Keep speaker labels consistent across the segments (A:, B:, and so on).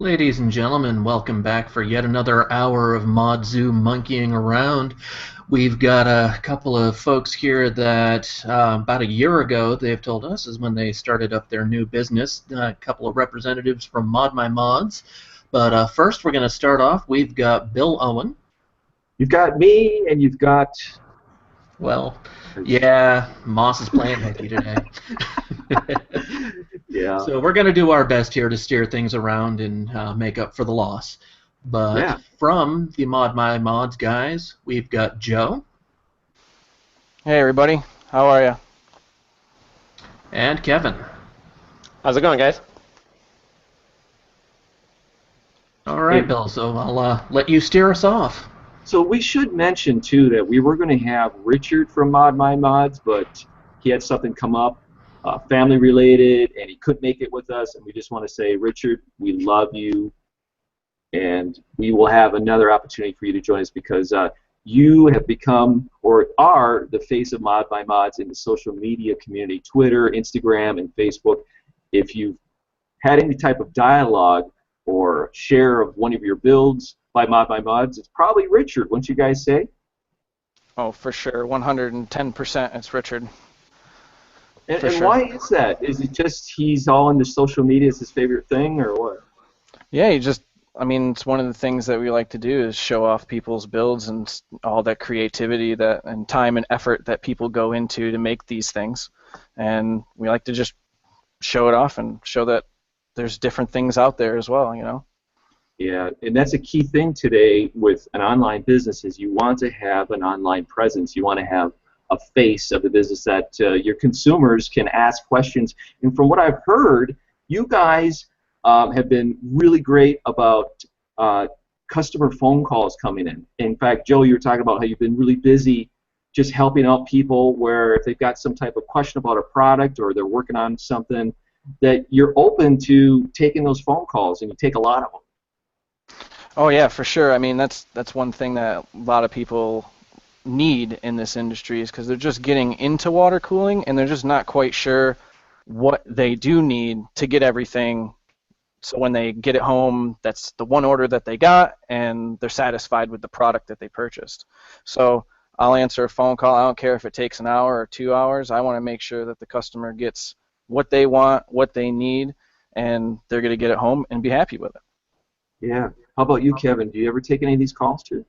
A: Ladies and gentlemen, welcome back for yet another hour of Mod Zoo monkeying around. We've got a couple of folks here that about a year ago they've told us is when they started up their new business. A couple of representatives from ModMyMods. But first, we're going to start off. We've got Bill Owen.
B: You've got me, and you've got.
A: Well, yeah, Moss is playing hooky today.
B: Yeah.
A: So we're going to do our best here to steer things around and make up for the loss. But
B: Yeah.
A: from the Mod My Mods guys, we've got Joe.
C: Hey everybody, how are you?
A: And Kevin.
D: How's it going, guys?
A: All right,
B: Hey,
A: Bill, so I'll let you steer us off.
B: so we should mention too that we were going to have Richard from Mod My Mods, but he had something come up, family related, and he couldn't make it with us. And we just want to say, Richard, we love you, and we will have another opportunity for you to join us because you have become or are the face of Mod My Mods in the social media community, Twitter, Instagram, and Facebook. If you've had any type of dialogue or share of one of your builds by ModMyMods, it's probably Richard, wouldn't you guys say?
C: Oh, for sure, 110% it's Richard.
B: And,
C: For
B: and
C: sure.
B: why is that? Is it just he's all into social media is his favorite thing, or what?
C: Yeah, I mean, it's one of the things that we like to do is show off people's builds and all that creativity and time and effort that people go into to make these things. And we like to just show it off and show that there's different things out there as well, you know?
B: Yeah, and that's a key thing today with an online business is you want to have an online presence. You want to have a face of the business that your consumers can ask questions. And from what I've heard, you guys have been really great about customer phone calls coming in. In fact, Joe, you were talking about how you've been really busy just helping out people where if they've got some type of question about a product or they're working on something, that you're open to taking those phone calls, and you take a lot of them.
C: Oh yeah, for sure. I mean, that's one thing that a lot of people need in this industry is because they're just getting into water cooling and they're just not quite sure what they do need to get everything. So when they get it home, that's the one order that they got, and they're satisfied with the product that they purchased. So I'll answer a phone call. I don't care if it takes an hour or 2 hours. I want to make sure that the customer gets what they want, what they need, and they're going to get it home and be happy with it.
B: Yeah. How about you, Kevin? Do you ever take any of these calls too?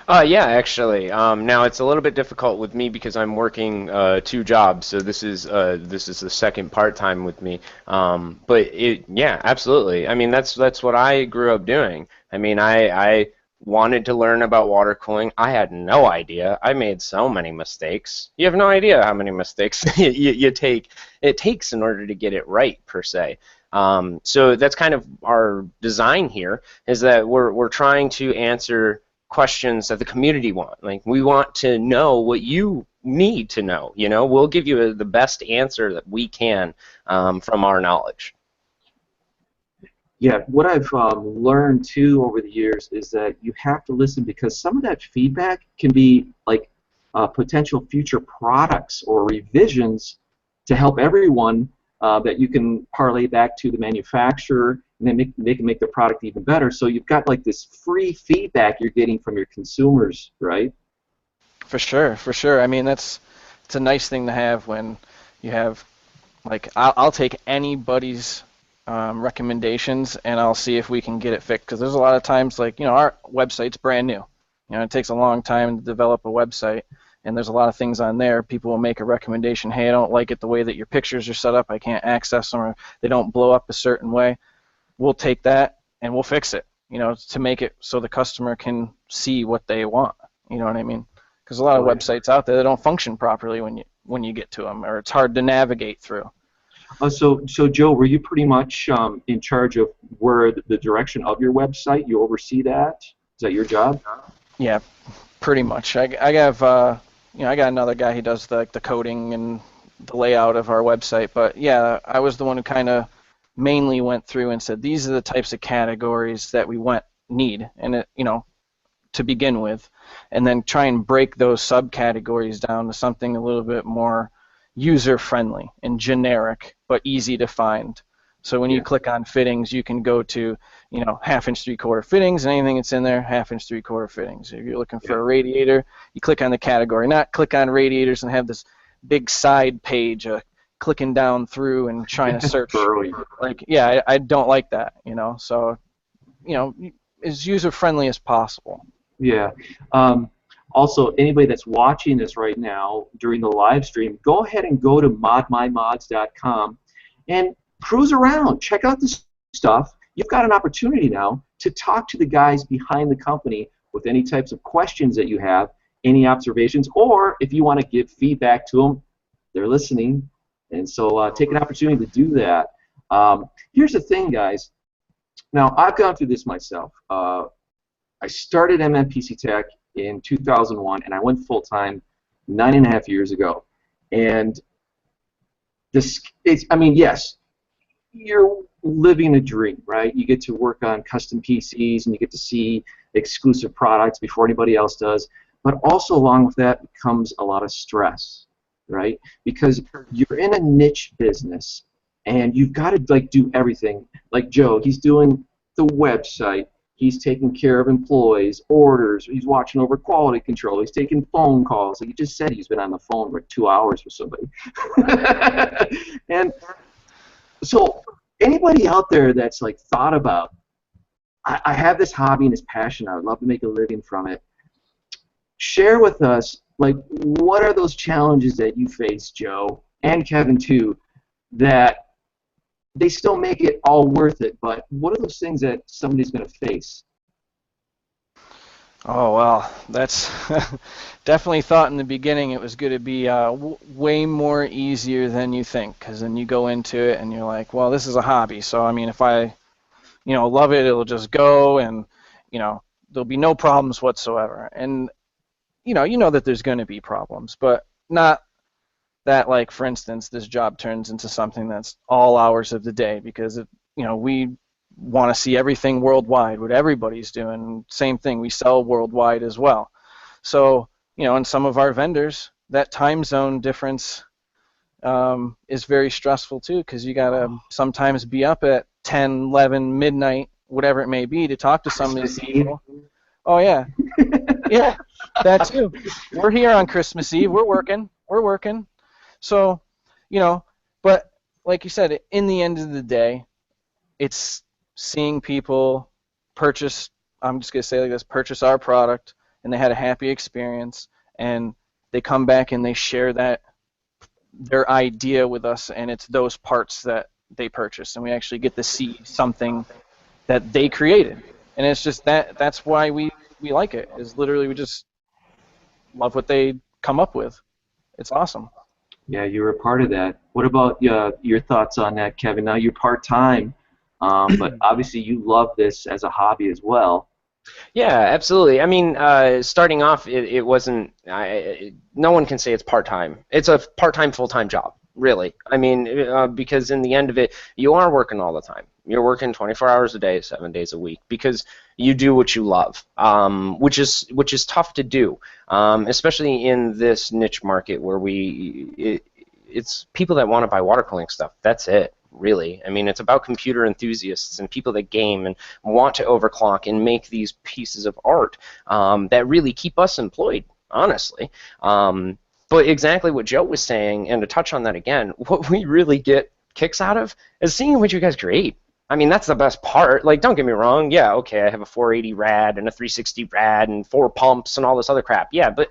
D: Yeah, actually. Now it's a little bit difficult with me because I'm working two jobs, so this is the second part-time with me. Yeah, absolutely. I mean, that's what I grew up doing. I mean, I wanted to learn about water cooling. I had no idea. I made so many mistakes. You have no idea how many mistakes it takes in order to get it right, per se. So that's kind of our design here, is that we're trying to answer questions that the community want. Like, we want to know what you need to know. You know, we'll give you the best answer that we can from our knowledge.
B: Yeah, what I've learned too over the years is that you have to listen because some of that feedback can be like potential future products or revisions to help everyone that you can parlay back to the manufacturer, and then they can make the product even better. So you've got like this free feedback you're getting from your consumers, right?
C: For sure, for sure. I mean, it's a nice thing to have when you have, like, I'll take anybody's recommendations and I'll see if we can get it fixed. Because there's a lot of times, like, you know, our website's brand new. You know, it takes a long time to develop a website, and there's a lot of things on there. People will make a recommendation. Hey, I don't like it the way that your pictures are set up. I can't access them, or they don't blow up a certain way. We'll take that and we'll fix it, you know, to make it so the customer can see what they want. You know what I mean? Because a lot of
B: Oh, yeah.
C: websites out there, they don't function properly when you get to them, or it's hard to navigate through.
B: So Joe, were you pretty much in charge of where the direction of your website? You oversee that? Is that your job?
C: Yeah, pretty much. I have you know, I got another guy who does the coding and the layout of our website, but yeah, I was the one who kind of mainly went through and said these are the types of categories that we need, and it, you know, to begin with, and then try and break those subcategories down to something a little bit more user-friendly and generic, but easy to find. So when you click on fittings, you can go to, you know, 1/2" 3/4 fittings, and anything that's in there, 1/2" 3/4 fittings. If you're looking for a radiator, you click on the category, not click on radiators and have this big side page clicking down through and trying to search. Like, yeah, I don't like that, you know. So, you know, as user-friendly as possible.
B: Yeah. Also, anybody that's watching this right now during the live stream, go ahead and go to ModMyMods.com and cruise around. Check out this stuff. You've got an opportunity now to talk to the guys behind the company with any types of questions that you have, any observations, or if you want to give feedback to them, they're listening. And so take an opportunity to do that. Here's the thing, guys. Now, I've gone through this myself. I started MMPC Tech in 2001, and I went full-time 9.5 years ago. And this, I mean, yes, you're living a dream, right? You get to work on custom PCs, and you get to see exclusive products before anybody else does. But also along with that comes a lot of stress, right? Because you're in a niche business, and you've got to like do everything. Like Joe, he's doing the website. He's taking care of employees, orders. He's watching over quality control. He's taking phone calls. Like you just said, he's been on the phone for 2 hours with somebody. And so anybody out there that's like thought about, I have this hobby and this passion. I would love to make a living from it. Share with us, like, what are those challenges that you face, Joe, and Kevin too, that they still make it all worth it, but what are those things that somebody's going to face?
C: Oh, well, that's definitely thought in the beginning it was going to be way more easier than you think, because then you go into it and you're like, well, this is a hobby, so I mean, if I, you know, love it, it'll just go, and, you know, there'll be no problems whatsoever. And, you know that there's going to be problems, but not that, like, for instance, this job turns into something that's all hours of the day, because you know, we want to see everything worldwide, what everybody's doing. Same thing, we sell worldwide as well. So, you know, and some of our vendors, that time zone difference is very stressful too, because you gotta sometimes be up at 10, 11, midnight, whatever it may be, to talk to some of these people. Oh yeah, yeah, that too. We're here on Christmas Eve. We're working. So, you know, but like you said, in the end of the day, it's seeing people purchase, I'm just going to say like this, purchase our product, and they had a happy experience, and they come back and they share their idea with us, and it's those parts that they purchased, and we actually get to see something that they created. And it's just that's why we like it, is literally we just love what they come up with. It's awesome.
B: Yeah, you were a part of that. What about your thoughts on that, Kevin? Now you're part-time, but obviously you love this as a hobby as well.
D: Yeah, absolutely. I mean, starting off, it wasn't. No one can say it's part-time. It's a part-time, full-time job, really. I mean, because in the end of it, you are working all the time. You're working 24 hours a day, 7 days a week, because you do what you love, which is tough to do, especially in this niche market where it's people that want to buy water cooling stuff. That's it, really. I mean, it's about computer enthusiasts and people that game and want to overclock and make these pieces of art that really keep us employed, honestly. But exactly what Joe was saying, and to touch on that again, what we really get kicks out of is seeing what you guys create. I mean, that's the best part. Like, don't get me wrong. Yeah, okay, I have a 480 rad and a 360 rad and 4 pumps and all this other crap. Yeah, but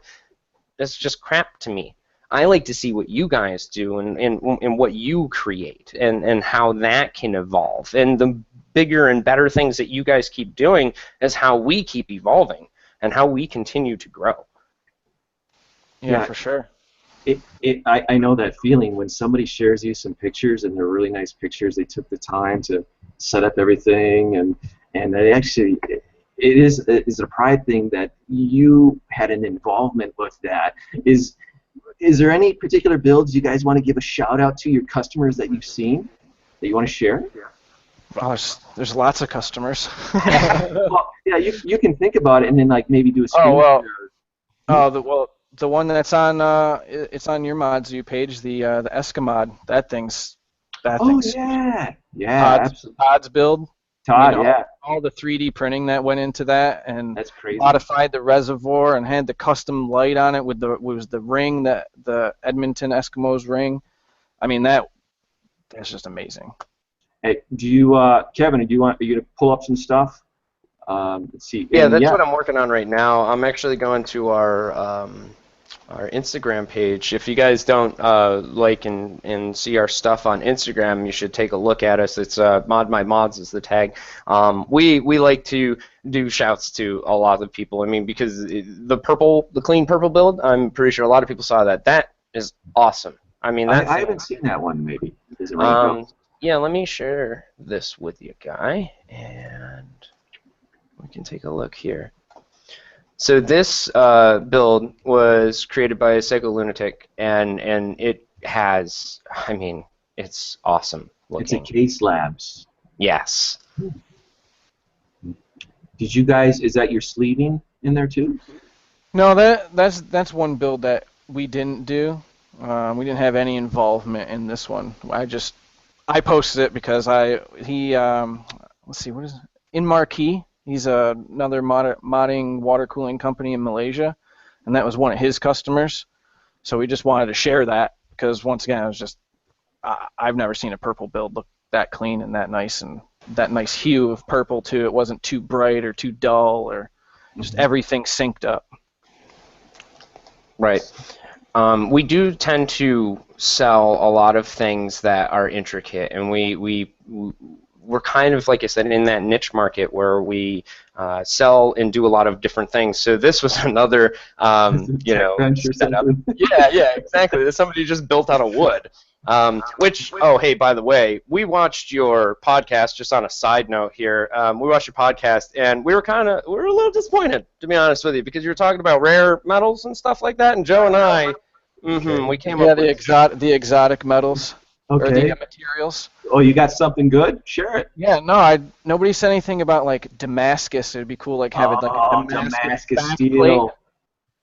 D: that's just crap to me. I like to see what you guys do and what you create and how that can evolve. And the bigger and better things that you guys keep doing is how we keep evolving and how we continue to grow.
C: Yeah, for sure.
B: I know that feeling when somebody shares you some pictures, and they're really nice pictures. They took the time to set up everything, and they actually, it is a pride thing that you had an involvement with that. Is there any particular builds you guys want to give a shout out to your customers that you've seen that you want to share?
C: Oh, there's lots of customers.
B: Well, yeah, you can think about it and then like maybe do a screen.
C: The one that's on it's on your ModZoo page, the Eskimod. That thing's That
B: Oh
C: thing's
B: yeah, yeah,
C: Todd's
B: absolutely.
C: Todd's build. I mean,
B: Todd, yeah,
C: all the 3D printing that went into that, and
B: that's crazy.
C: modified the reservoir and had the custom light on it with the ring, that the Edmonton Eskimos ring. I mean, that's just amazing.
B: Hey, do you, Kevin? Do you want? Are you to pull up some stuff? Let's see.
D: Yeah,
B: And
D: that's
B: yeah,
D: what I'm working on right now. I'm actually going to our Instagram page. If you guys don't like and see our stuff on Instagram, you should take a look at us. It's ModMyMods is the tag. We like to do shouts to a lot of people. I mean, because the clean purple build, I'm pretty sure a lot of people saw that. That is awesome. I mean, that
B: I
D: thing.
B: haven't seen that one. Maybe does it ring a bell?
D: Yeah, let me share this with you, guy, and we can take a look here. So this build was created by a Psycho Lunatic, and it has, I mean, it's awesome
B: It's a
D: looking.
B: Case Labs.
D: Yes.
B: Did you guys? Is that your sleeving in there too?
C: No, that's one build that we didn't do. We didn't have any involvement in this one. I posted it because let's see, what is it? In Marquee. He's another modding water cooling company in Malaysia, and that was one of his customers. So we just wanted to share that because once again, I've never seen a purple build look that clean and that nice hue of purple too. It wasn't too bright or too dull, or just everything synced up.
D: Right. We do tend to sell a lot of things that are intricate, and we're kind of, like I said, in that niche market where we sell and do a lot of different things. So this was another, setup. Yeah, exactly. Somebody just built out of wood. Oh, hey, by the way, we watched your podcast. Just on a side note here, we watched your podcast, and we were a little disappointed, to be honest with you, because you were talking about rare metals and stuff like that, and Joe and I, we came up with
C: the exotic metals. Or
B: Okay.
C: the materials.
B: Oh, you got something good? Share it.
C: Yeah, no, nobody said anything about like Damascus. It'd be cool, like having like a Damascus
B: steel.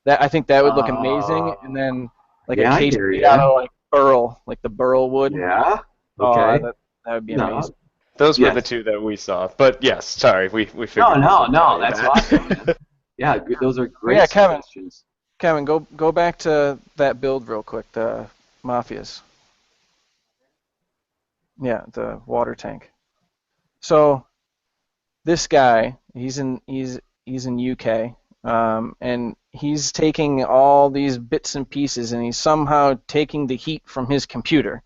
C: backplate. I think that would look amazing, and then like
B: yeah,
C: a case
B: I hear
C: made
B: ya.
C: out of like burl, like the burl wood.
B: Yeah.
C: Oh,
B: Okay.
C: that would be
B: No.
C: amazing.
D: Those were
B: Yes.
D: the two that we saw. But yes, sorry, we figured.
B: No, that's awesome. Man. Yeah, good. Those are great
C: Yeah, Kevin.
B: suggestions.
C: Kevin, go back to that build real quick. The Mafias. Yeah, the water tank. So this guy, he's in UK, and he's taking all these bits and pieces, and he's somehow taking the heat from his computer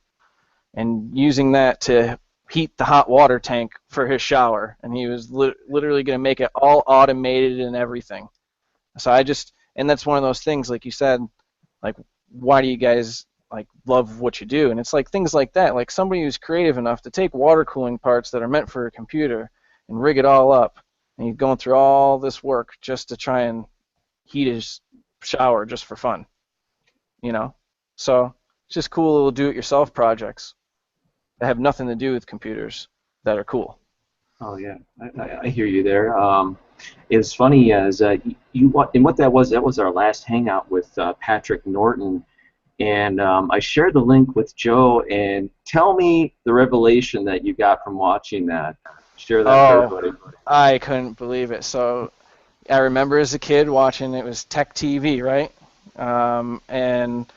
C: and using that to heat the hot water tank for his shower, and he was literally going to make it all automated and everything. So and that's one of those things, like you said, like, why do you guys like love what you do? And it's like things like that, like somebody who's creative enough to take water cooling parts that are meant for a computer and rig it all up, and he's going through all this work just to try and heat his shower just for fun, so it's just cool little do-it-yourself projects that have nothing to do with computers that are cool.
B: Oh yeah, I hear you there. It's funny as and what that was our last hangout with Patrick Norton, and I shared the link with Joe. And tell me the revelation that you got from watching that. Share that with everybody.
C: I couldn't believe it. So I remember as a kid watching, it was Tech TV, right? And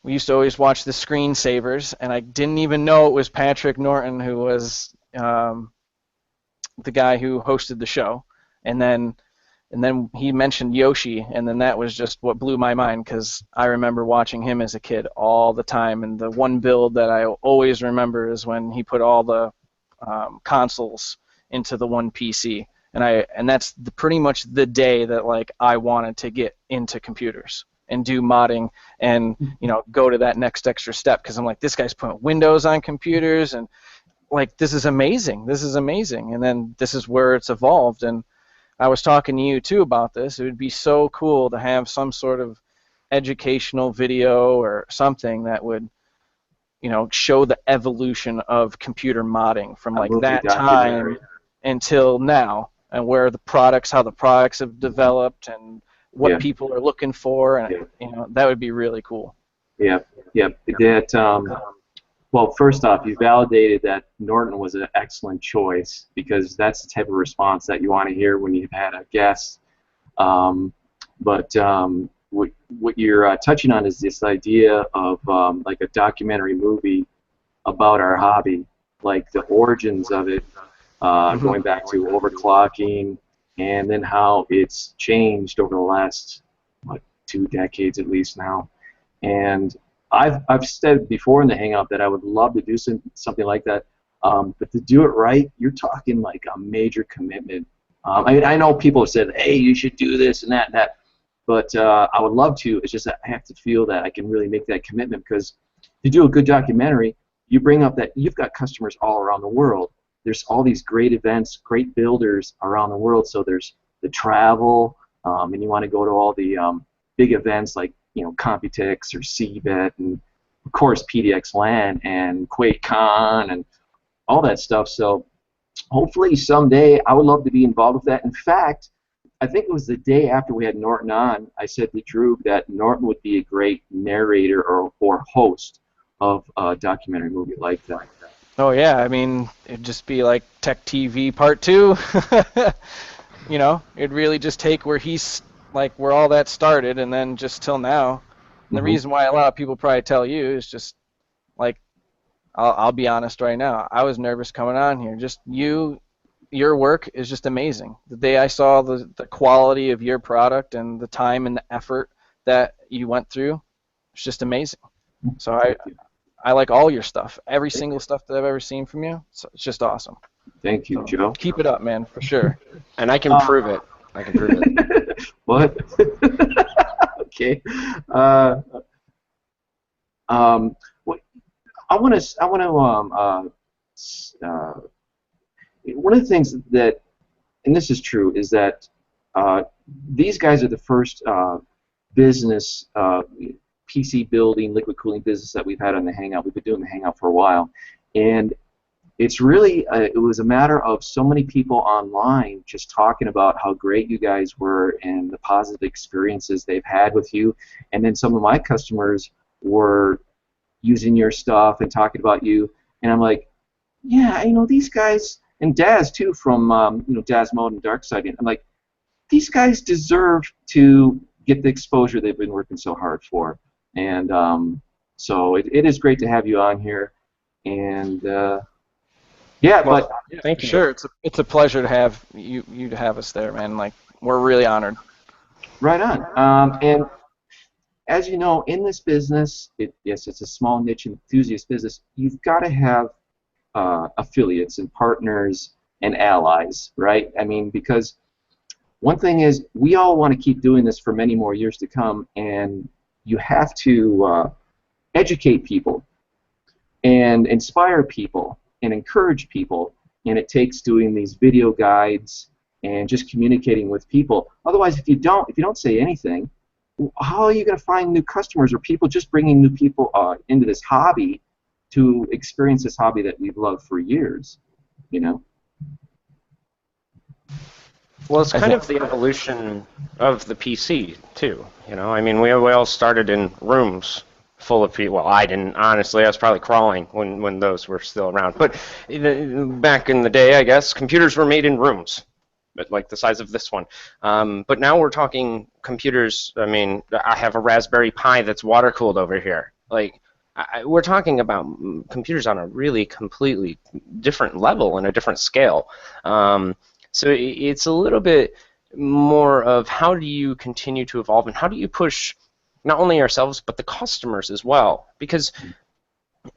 C: we used to always watch the screensavers, and I didn't even know it was Patrick Norton who was the guy who hosted the show. And then he mentioned Yoshi, and then that was just what blew my mind, because I remember watching him as a kid all the time. And the one build that I always remember is when he put all the consoles into the one PC, and that's pretty much the day that like I wanted to get into computers and do modding and go to that next extra step, because I'm like, this guy's putting Windows on computers, and like, this is amazing, and then this is where it's evolved. And I was talking to you too about this. It would be so cool to have some sort of educational video or something that would show the evolution of computer modding from like that time until now, and how the products have developed, and what people are looking for, and that would be really cool.
B: Yeah. That Well, first off, you validated that Norton was an excellent choice because that's the type of response that you want to hear when you've had a guest. Um, but what you're touching on is this idea of like a documentary movie about our hobby, like the origins of it, going back to overclocking, and then how it's changed over the last, what, 2 decades at least now. And I've said before in the Hangout that I would love to do something like that, but to do it right, you're talking like a major commitment. I mean, I know people have said, hey, you should do this and that and that, but I would love to. It's just that I have to feel that I can really make that commitment, because if you do a good documentary, you bring up that you've got customers all around the world. There's all these great events, great builders around the world. So there's the travel, and you want to go to all the big events like, you know, Computex or CBET, and of course PDX LAN and QuakeCon and all that stuff. So hopefully someday I would love to be involved with that. In fact, I think it was the day after we had Norton on, I said to Drew that Norton would be a great narrator or host of a documentary movie like that.
C: Oh yeah, I mean, it'd just be like Tech TV Part 2. You know, it'd really just take where he's like where all that started and then just till now. And the reason why a lot of people probably tell you is just like, I'll be honest right now, I was nervous coming on here. Just your work is just amazing. The day I saw the quality of your product and the time and the effort that you went through, it's just amazing. So I like all your stuff. Every single stuff that I've ever seen from you. So it's just awesome.
B: Thank you,
C: So
B: Joe.
C: keep it up, man, for sure.
D: And I can prove it. I can prove it.
B: What? Okay. One of the things that, and this is true, is that these guys are the first business PC building, liquid cooling business that we've had on the Hangout. We've been doing the Hangout for a while, and it's really it was a matter of so many people online just talking about how great you guys were and the positive experiences they've had with you, and then some of my customers were using your stuff and talking about you, and I'm like, yeah, you know, these guys, and Daz too from you know, Daz Mode and Darkside, I'm like, these guys deserve to get the exposure they've been working so hard for. And so it is great to have you on here, and yeah,
C: well,
B: but
D: thank you.
C: Sure, it's a pleasure to have you to have us there, man. Like, we're really honored.
B: right on. And as you know, in this business, yes, it's a small niche enthusiast business. You've got to have affiliates and partners and allies, right? I mean, because one thing is, we all want to keep doing this for many more years to come, and you have to educate people and inspire people and encourage people, and it takes doing these video guides and just communicating with people. Otherwise, if you don't say anything, how are you going to find new customers or people just bringing new people into this hobby to experience this hobby that we've loved for years, you know?
D: Well, it's kind of the evolution of the PC too. You know, I mean, we all started in rooms full of people. Well, I didn't, honestly. I was probably crawling when those were still around. But back in the day, I guess computers were made in rooms, but like the size of this one. But now we're talking computers. I mean, I have a Raspberry Pi that's water cooled over here. Like, we're talking about computers on a really completely different level and a different scale. So it's a little bit more of how do you continue to evolve and how do you push not only ourselves but the customers as well, because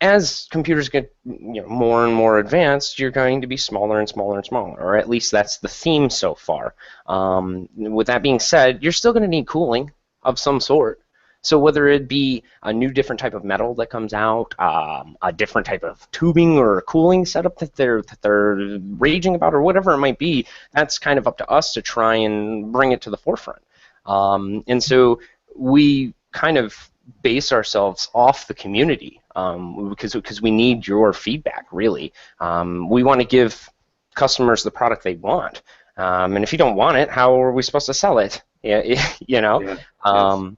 D: as computers get more and more advanced, you're going to be smaller and smaller and smaller, or at least that's the theme so far. With that being said, you're still going to need cooling of some sort. So whether it be a new different type of metal that comes out, a different type of tubing or a cooling setup that they're raging about, or whatever it might be, that's kind of up to us to try and bring it to the forefront. And so we kind of base ourselves off the community because we need your feedback, really. We want to give customers the product they want. And if you don't want it, how are we supposed to sell it? Yeah, you know?
B: Yeah,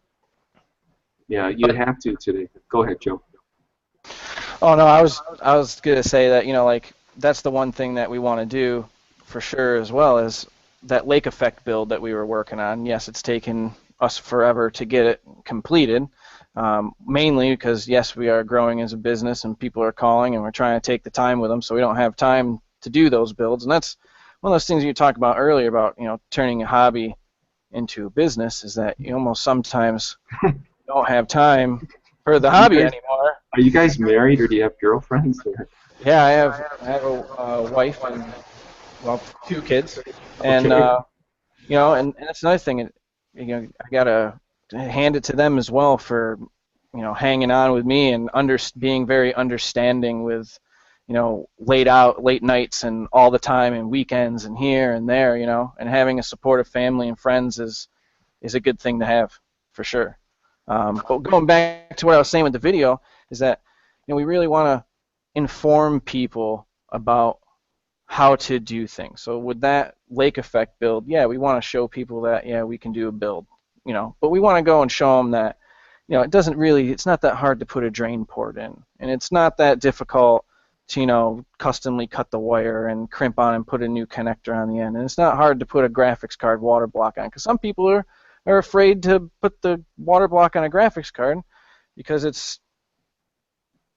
B: yeah, you have to today. Go ahead, Joe.
C: Oh no, I was gonna say that like that's the one thing that we want to do for sure as well as that lake effect build that we were working on. Yes, it's taken us forever to get it completed, mainly because yes, we are growing as a business and people are calling and we're trying to take the time with them, so we don't have time to do those builds. And that's one of those things you talked about earlier about turning a hobby into a business is that you almost sometimes don't have time for the
B: You
C: hobby
B: guys,
C: anymore.
B: are you guys married or do you have girlfriends?
C: Yeah, I have a wife and well 2 kids, and
B: Okay.
C: and that's another thing. I gotta hand it to them as well for hanging on with me and being very understanding with late nights and all the time and weekends and here and there, and having a supportive family and friends is a good thing to have for sure. But going back to what I was saying with the video is that we really want to inform people about how to do things. So with that lake effect build, yeah, we want to show people that yeah, we can do a build, but we want to go and show them that it's not that hard to put a drain port in, and it's not that difficult to customly cut the wire and crimp on and put a new connector on the end, and it's not hard to put a graphics card water block on because some people are afraid to put the water block on a graphics card because it's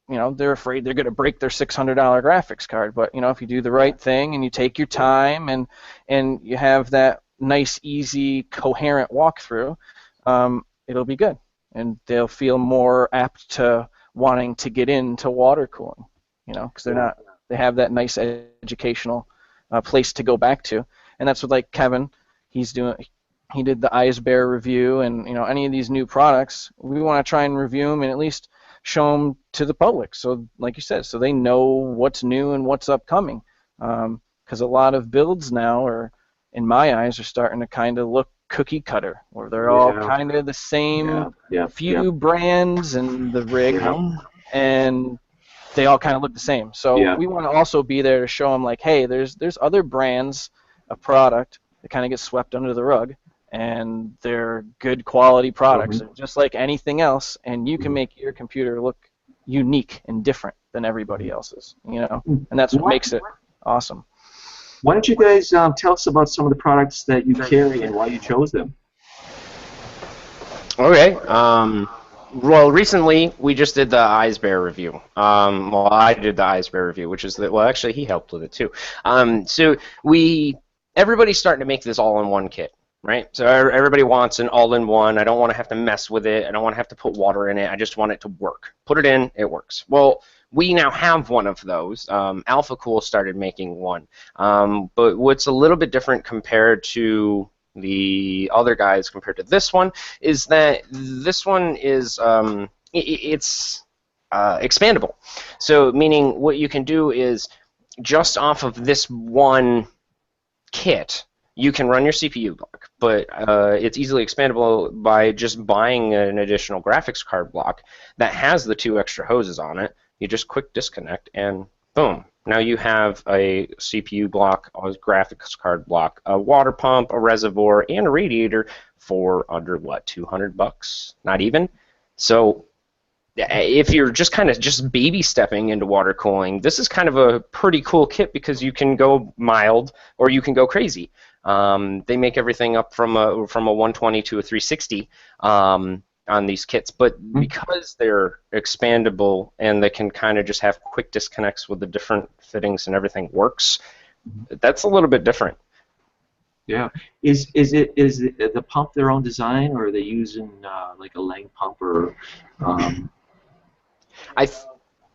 C: they're afraid they're going to break their $600 graphics card. But if you do the right thing and you take your time and you have that nice, easy, coherent walkthrough, it'll be good, and they'll feel more apt to wanting to get into water cooling, because they have that nice educational place to go back to, and that's what like Kevin, he did the Eyes Bear review, and any of these new products, we want to try and review them and at least show them to the public. So, like you said, so they know what's new and what's upcoming. Because a lot of builds now, are, in my eyes, are starting to kind of look cookie cutter, where they're all kind of the same few brands and the rig, and they all kind of look the same. So we want to also be there to show them like, hey, there's other brands of product that kind of get swept under the rug, and they're good quality products, just like anything else, and you can make your computer look unique and different than everybody else's, and that's what makes it awesome.
B: Why don't you guys tell us about some of the products that you carry and why you chose them?
D: Okay. Well, recently we just did the Eyes Bear review. Well, I did the Eyes Bear review, which is well, actually he helped with it too. So everybody's starting to make this all-in-one kit. Right? So everybody wants an all-in-one. I don't want to have to mess with it. I don't want to have to put water in it. I just want it to work. Put it in, it works. Well, we now have one of those. Alpha Cool started making one. But what's a little bit different compared to the other guys compared to this one is that this one is it's expandable. So meaning what you can do is just off of this one kit, you can run your CPU block, but it's easily expandable by just buying an additional graphics card block that has the 2 extra hoses on it. You just quick disconnect and boom. Now you have a CPU block, a graphics card block, a water pump, a reservoir, and a radiator for under what, $200? Not even. So if you're just kind of just baby stepping into water cooling, this is kind of a pretty cool kit because you can go mild or you can go crazy. They make everything up from a 120 to a 360 on these kits, but because they're expandable and they can kind of just have quick disconnects with the different fittings and everything works, that's a little bit different.
B: Yeah. Is the pump their own design, or are they using like a Lang pump or?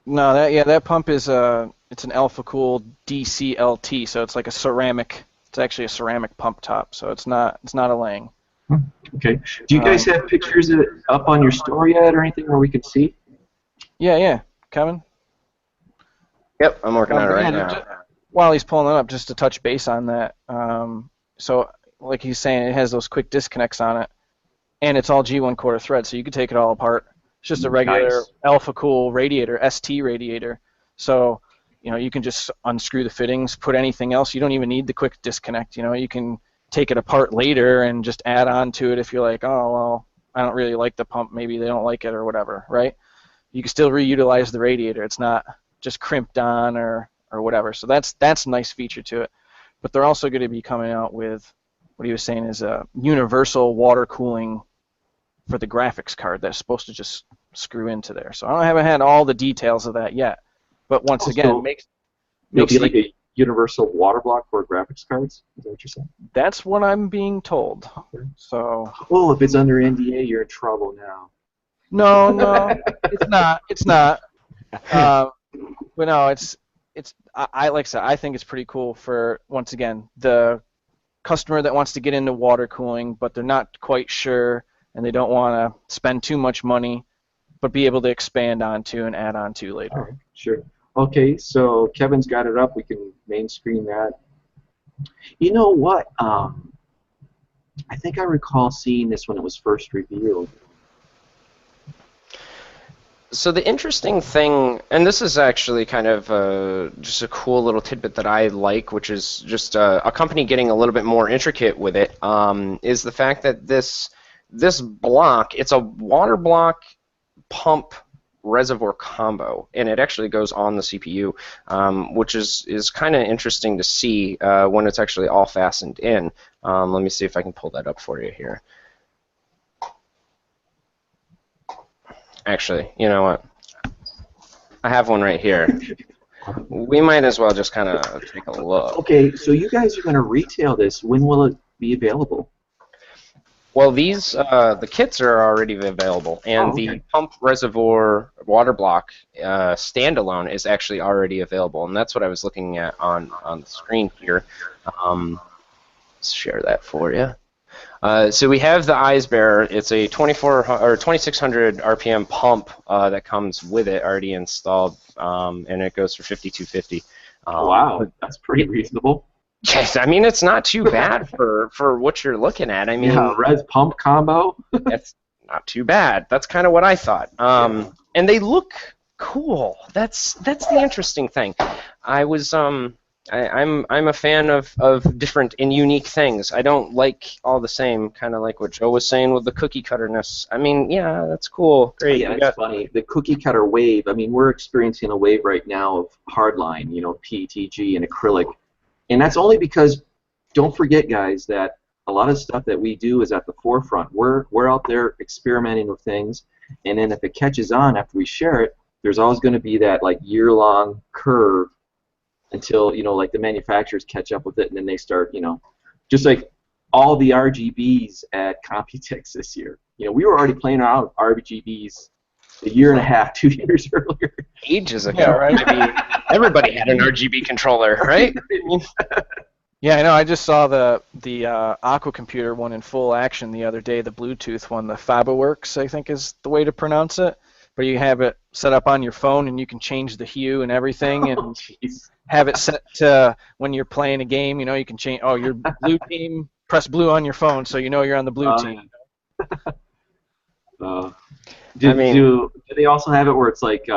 C: No, that pump is it's an Alpha Cool DCLT, so it's like a ceramic. It's actually a ceramic pump top, so it's not a Lang.
B: Okay. Do you guys have pictures of it up on your store yet, or anything where we can see?
C: Yeah, Kevin.
D: Yep, I'm working on it right now.
C: While he's pulling it up, just to touch base on that. So, like he's saying, it has those quick disconnects on it, and it's all G1 quarter thread, so you could take it all apart. It's just a regular Alpha Cool radiator, ST radiator. So, you can just unscrew the fittings, put anything else. You don't even need the quick disconnect. You can take it apart later and just add on to it if you're like, oh, well, I don't really like the pump. Maybe they don't like it or whatever, right? you can still reutilize the radiator. It's not just crimped on or whatever. So that's a nice feature to it. But they're also going to be coming out with what he was saying is a universal water cooling for the graphics card that's supposed to just screw into there. So I haven't had all the details of that yet. But once again,
B: so
C: makes
B: it'll be like a universal water block for graphics cards? Is that what you're saying?
C: that's what I'm being told. So
B: Oh, if it's under NDA, you're in trouble now.
C: no, it's not. But no, I like I said, I think it's pretty cool for, once again, the customer that wants to get into water cooling, but they're not quite sure and they don't want to spend too much money, but be able to expand onto and add on to later.
B: All right, sure. Okay, so Kevin's got it up. We can main screen that. You know what? I think I recall seeing this when it was first revealed.
D: So the interesting thing, and this is actually kind of just a cool little tidbit that I like, which is just a company getting a little bit more intricate with it, is the fact that this block, it's a water block pump reservoir combo, and it actually goes on the CPU, which is kind of interesting to see when it's actually all fastened in. Let me see if I can pull that up for you here. Actually, you know what? I have one right here. We might as well just kind of take a look.
B: Okay, so you guys are going to retail this. When will it be available?
D: Well, these the kits are already available, and the pump reservoir water block standalone is actually already available, and that's what I was looking at on the screen here. Let's share that for you. So we have the Eyes Bear. It's a 2600 RPM pump that comes with it already installed, and it goes for $52.50.
B: Wow, that's pretty reasonable.
D: Yes, I mean it's not too bad for what you're looking at. I mean,
B: yeah, res pump combo.
D: That's not too bad. That's kind of what I thought. And they look cool. That's the interesting thing. I'm a fan of different and unique things. I don't like all the same, kind of like what Joe was saying with the cookie cutterness. I mean, yeah, that's cool. Great.
B: Yeah, it's funny. The cookie cutter wave, I mean, we're experiencing a wave right now of hardline, you know, PETG and acrylic. And that's only because, don't forget, guys, that a lot of stuff that we do is at the forefront. We're out there experimenting with things, and then if it catches on after we share it, there's always going to be that like year-long curve until, you know, like the manufacturers catch up with it, and then they start, you know, just like all the RGBs at Computex this year. You know, we were already playing around with RGBs a year and a half, 2 years earlier.
D: Ages ago, yeah, right? I mean, everybody had an RGB controller, right?
C: Yeah, I know. I just saw the Aqua Computer one in full action the other day, the Bluetooth one, the FabaWorks, I think is the way to pronounce it. But you have it set up on your phone, and you can change the hue and everything, and have it set to when you're playing a game. You know, you can change. Oh, your blue team, press blue on your phone, so you know you're on the blue team.
B: Do they also have it where it's like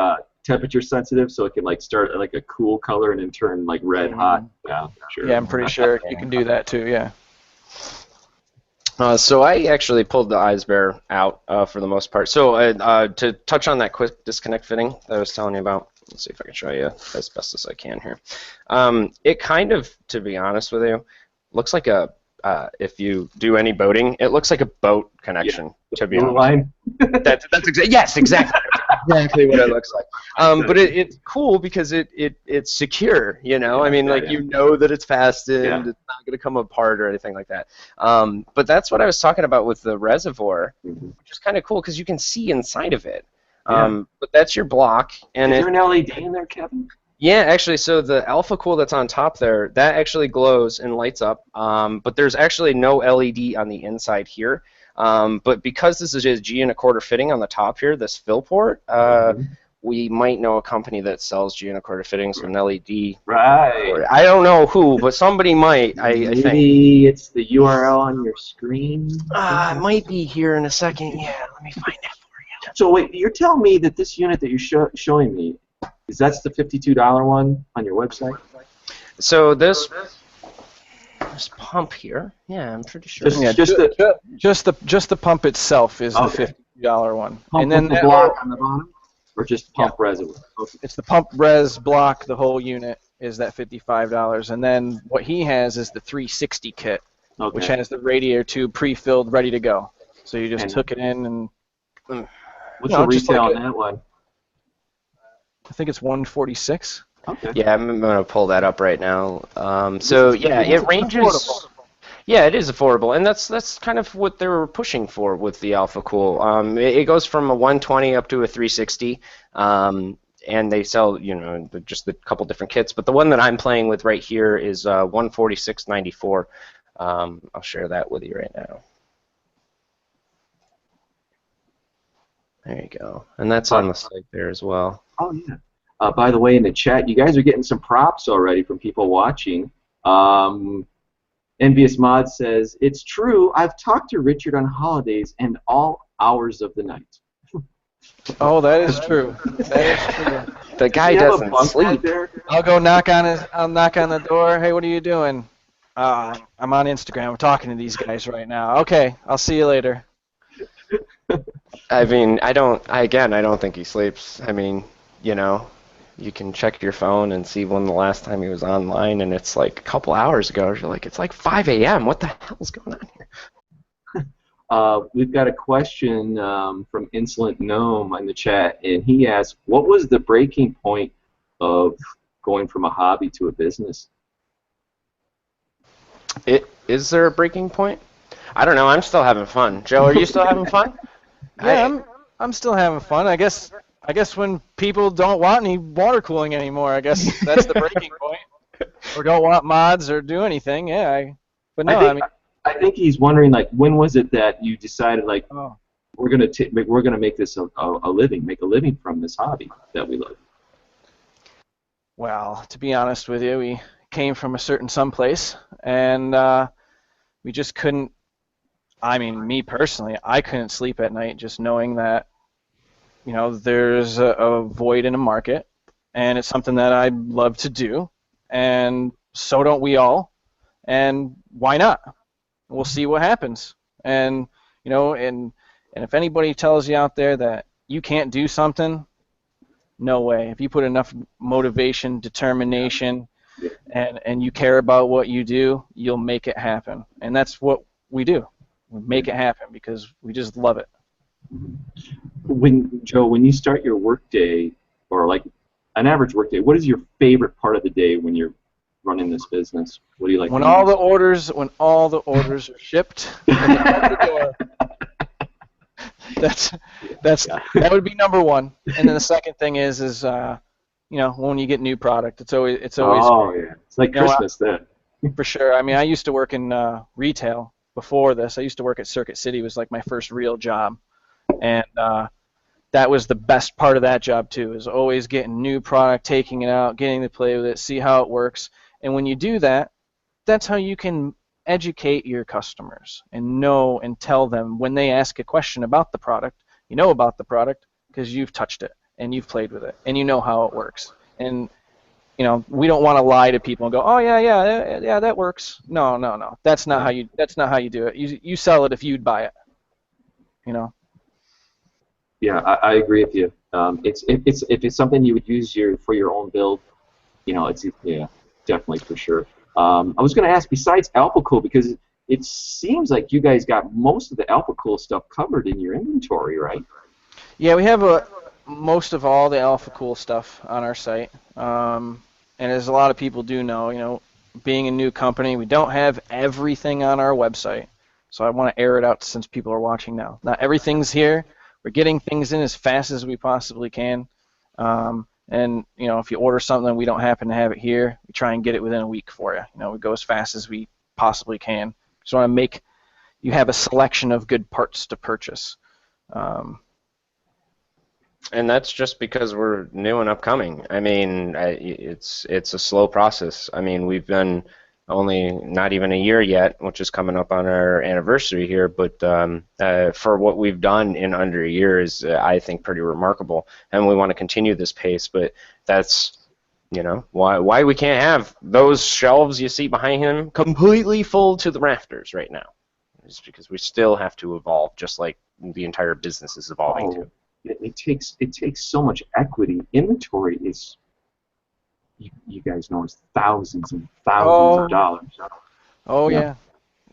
B: temperature sensitive, so it can like start at like a cool color and then turn like red hot? Yeah, sure.
C: Yeah, I'm pretty sure you can do that too. Yeah.
D: So I actually pulled the Eyes Bear out for the most part. So to touch on that quick disconnect fitting that I was telling you about, let's see if I can show you as best as I can here. It kind of, to be honest with you, looks like a, if you do any boating, it looks like a boat connection, to be honest.
B: Line?
D: That's yes, exactly. Exactly what it looks like. But it's cool because it's secure, you know? I mean, like, you know that it's fastened, it's not going to come apart or anything like that. But that's what I was talking about with the reservoir, which is kind of cool because you can see inside of it. But that's your block. And
B: is there an LED in there, Kevin?
D: Yeah, actually, so the Alpha Cool that's on top there, that actually glows and lights up, but there's actually no LED on the inside here. But because this is a G and a quarter fitting on the top here, this fill port, we might know a company that sells G and a quarter fittings with an LED.
B: Right.
D: I don't know who, but somebody might, I think.
B: Maybe it's the URL on your screen?
D: It might be here in a second. Yeah, let me find that for you.
B: So wait, you're telling me that this unit that you're showing me, that's the $52 one on your website?
D: So this pump here, yeah, I'm pretty sure.
C: Just the pump itself is the $50 one,
B: Pump
C: and then
B: the block on the bottom. Or just pump resin? Okay.
C: It's the pump res block. The whole unit is that $55, and then what he has is the 360 kit, which
B: Okay.
C: has the radiator tube pre-filled, ready to go. So you just
B: And
C: hook it in, and
B: what's the
C: just like
B: retail on that one?
C: I think it's 146.
B: Okay.
D: Yeah, I'm gonna pull that up right now. So yeah, it ranges.
C: Affordable.
D: Yeah, it is affordable, and that's kind of what they were pushing for with the Alpha Cool. It goes from a 120 up to a 360, and they sell just a couple different kits. But the one that I'm playing with right here is 146.94. I'll share that with you right now. There you go, and that's on the site there as well.
B: Oh yeah. By the way, in the chat, you guys are getting some props already from people watching. Envious Mod says, it's true, I've talked to Richard on holidays and all hours of the night.
C: Oh, that is true. That is true.
D: The guy doesn't sleep.
C: I'll go I'll knock on the door. Hey, what are you doing? I'm on Instagram. I'm talking to these guys right now. Okay, I'll see you later.
D: I mean, I don't think he sleeps. I mean, you can check your phone and see when the last time he was online, and it's like a couple hours ago. You're like, it's like 5 a.m. What the hell is going on here?
B: We've got a question from Insolent Gnome in the chat, and he asks, what was the breaking point of going from a hobby to a business?
D: Is there a breaking point? I don't know. I'm still having fun. Joe, are you still having fun?
C: Yeah, I'm still having fun. I guess when people don't want any water cooling anymore, I guess that's the breaking point. Or don't want mods or do anything. Yeah,
B: I think he's wondering, like, when was it that you decided, like, we're gonna make this a living, make a living from this hobby that we love?
C: Well, to be honest with you, we came from a certain someplace, and we just couldn't. I mean, me personally, I couldn't sleep at night just knowing that, there's a void in a market, and it's something that I love to do, and so don't we all, and why not? We'll see what happens. And and if anybody tells you out there that you can't do something, no way. If you put enough motivation, determination, and you care about what you do, you'll make it happen. And that's what we do. We make it happen because we just love it.
B: Joe, when you start your workday, or like an average workday, what is your favorite part of the day when you're running this business? What do you like?
C: When all the orders are shipped and they're out the door. That would be number one. And then the second thing is when you get new product, it's always
B: yeah, it's like Christmas then.
C: For sure. I mean, I used to work in retail before this. I used to work at Circuit City. It was like my first real job, and that was the best part of that job too. Is always getting new product, taking it out, getting to play with it, see how it works. And when you do that, that's how you can educate your customers and know and tell them when they ask a question about the product, you know about the product because you've touched it and you've played with it and you know how it works. And we don't want to lie to people and go, oh yeah, that works. No. That's not how you do it. You sell it if you'd buy it.
B: Yeah, I agree with you. If it's something you would use for your own build, it's definitely for sure. I was going to ask, besides Alpha Cool, because it seems like you guys got most of the Alpha Cool stuff covered in your inventory, right?
C: Yeah, we have most of all the Alpha Cool stuff on our site. And as a lot of people do know, being a new company, we don't have everything on our website. So I want to air it out since people are watching now. Not everything's here. We're getting things in as fast as we possibly can. And if you order something we don't happen to have it here, we try and get it within a week for you. We go as fast as we possibly can. Just want to make you have a selection of good parts to purchase.
D: And that's just because we're new and upcoming. I mean, it's a slow process. I mean, we've been only not even a year yet, which is coming up on our anniversary here. But for what we've done in under a year is, I think, pretty remarkable. And we want to continue this pace. But that's, why we can't have those shelves you see behind him completely full to the rafters right now. It's because we still have to evolve, just like the entire business is evolving too.
B: it takes so much equity. Inventory is, you guys know, it's thousands and thousands of
C: Oh,
B: dollars.
C: oh
B: Yeah,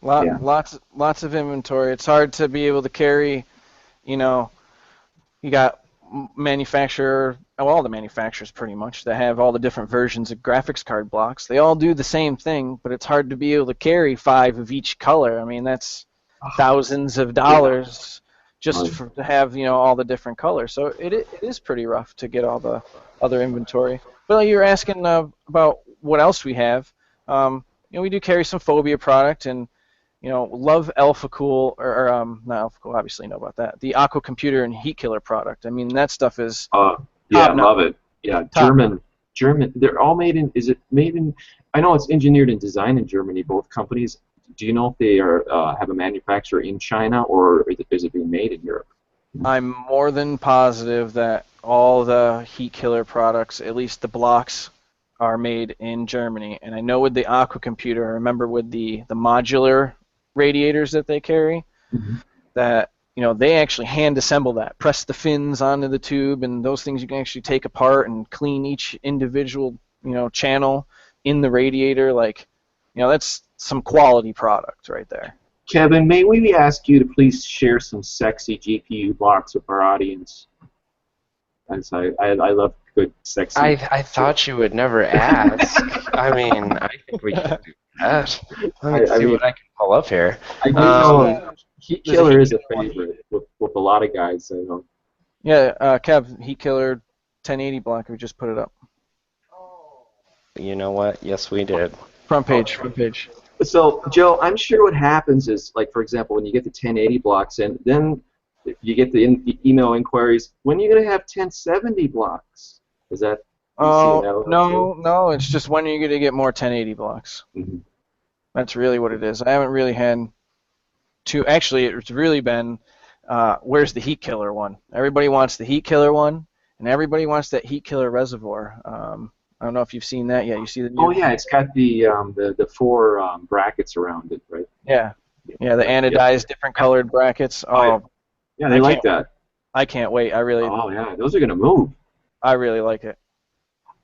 C: yeah.
B: yeah.
C: Lots of inventory. It's hard to be able to carry, you know, you got manufacturer, well, all the manufacturers pretty much that have all the different versions of graphics card blocks. They all do the same thing, but it's hard to be able to carry 5 of each color. I mean, that's thousands of
B: Yeah.
C: dollars just to have, all the different colors. So it is pretty rough to get all the other inventory. But like, you're asking about what else we have. We do carry some Phobia product, and love Alpha Cool, or not Alpha Cool, obviously know about that. The Aqua Computer and Heat Killer product. I mean, that stuff is
B: Yeah,
C: top notch.
B: love it. Yeah,
C: Top notch.
B: German. They're all made in. Is it made in? I know it's engineered and designed in Germany. Both companies. Do you know if they are have a manufacturer in China, or is it being made in Europe?
C: I'm more than positive that all the Heat Killer products, at least the blocks, are made in Germany. And I know with the Aqua Computer, I remember with the modular radiators that they carry, that they actually hand assemble that, press the fins onto the tube, and those things you can actually take apart and clean each individual channel in the radiator. Like, that's some quality product right there.
B: Kevin, may we ask you to please share some sexy GPU blocks with our audience? As I love good sexy.
D: I thought you would never ask. I mean, I think we can do that. Let me see what I can pull up here.
B: I do know Heat Killer is a favorite with a lot of guys. I know.
C: Yeah, Kev, Heat Killer 1080 block. We just put it up.
D: You know what? Yes, we did.
C: Front page.
B: So, Joe, I'm sure what happens is, like, for example, when you get the 1080 blocks in, then you get the email inquiries, when are you going to have 1070 blocks? Is that?
C: Oh, no, it's just when are you going to get more 1080 blocks?
B: Mm-hmm.
C: That's really what it is. I haven't really had to, actually, it's really been, where's the Heat Killer one? Everybody wants the Heat Killer one, and everybody wants that Heat Killer reservoir. I don't know if you've seen that yet. You see the new?
B: Oh yeah, it's got the 4 brackets around it, right?
C: Yeah, the anodized, different colored brackets. Oh,
B: yeah, they like that.
C: I can't wait.
B: Oh yeah, those are gonna move.
C: I really like it.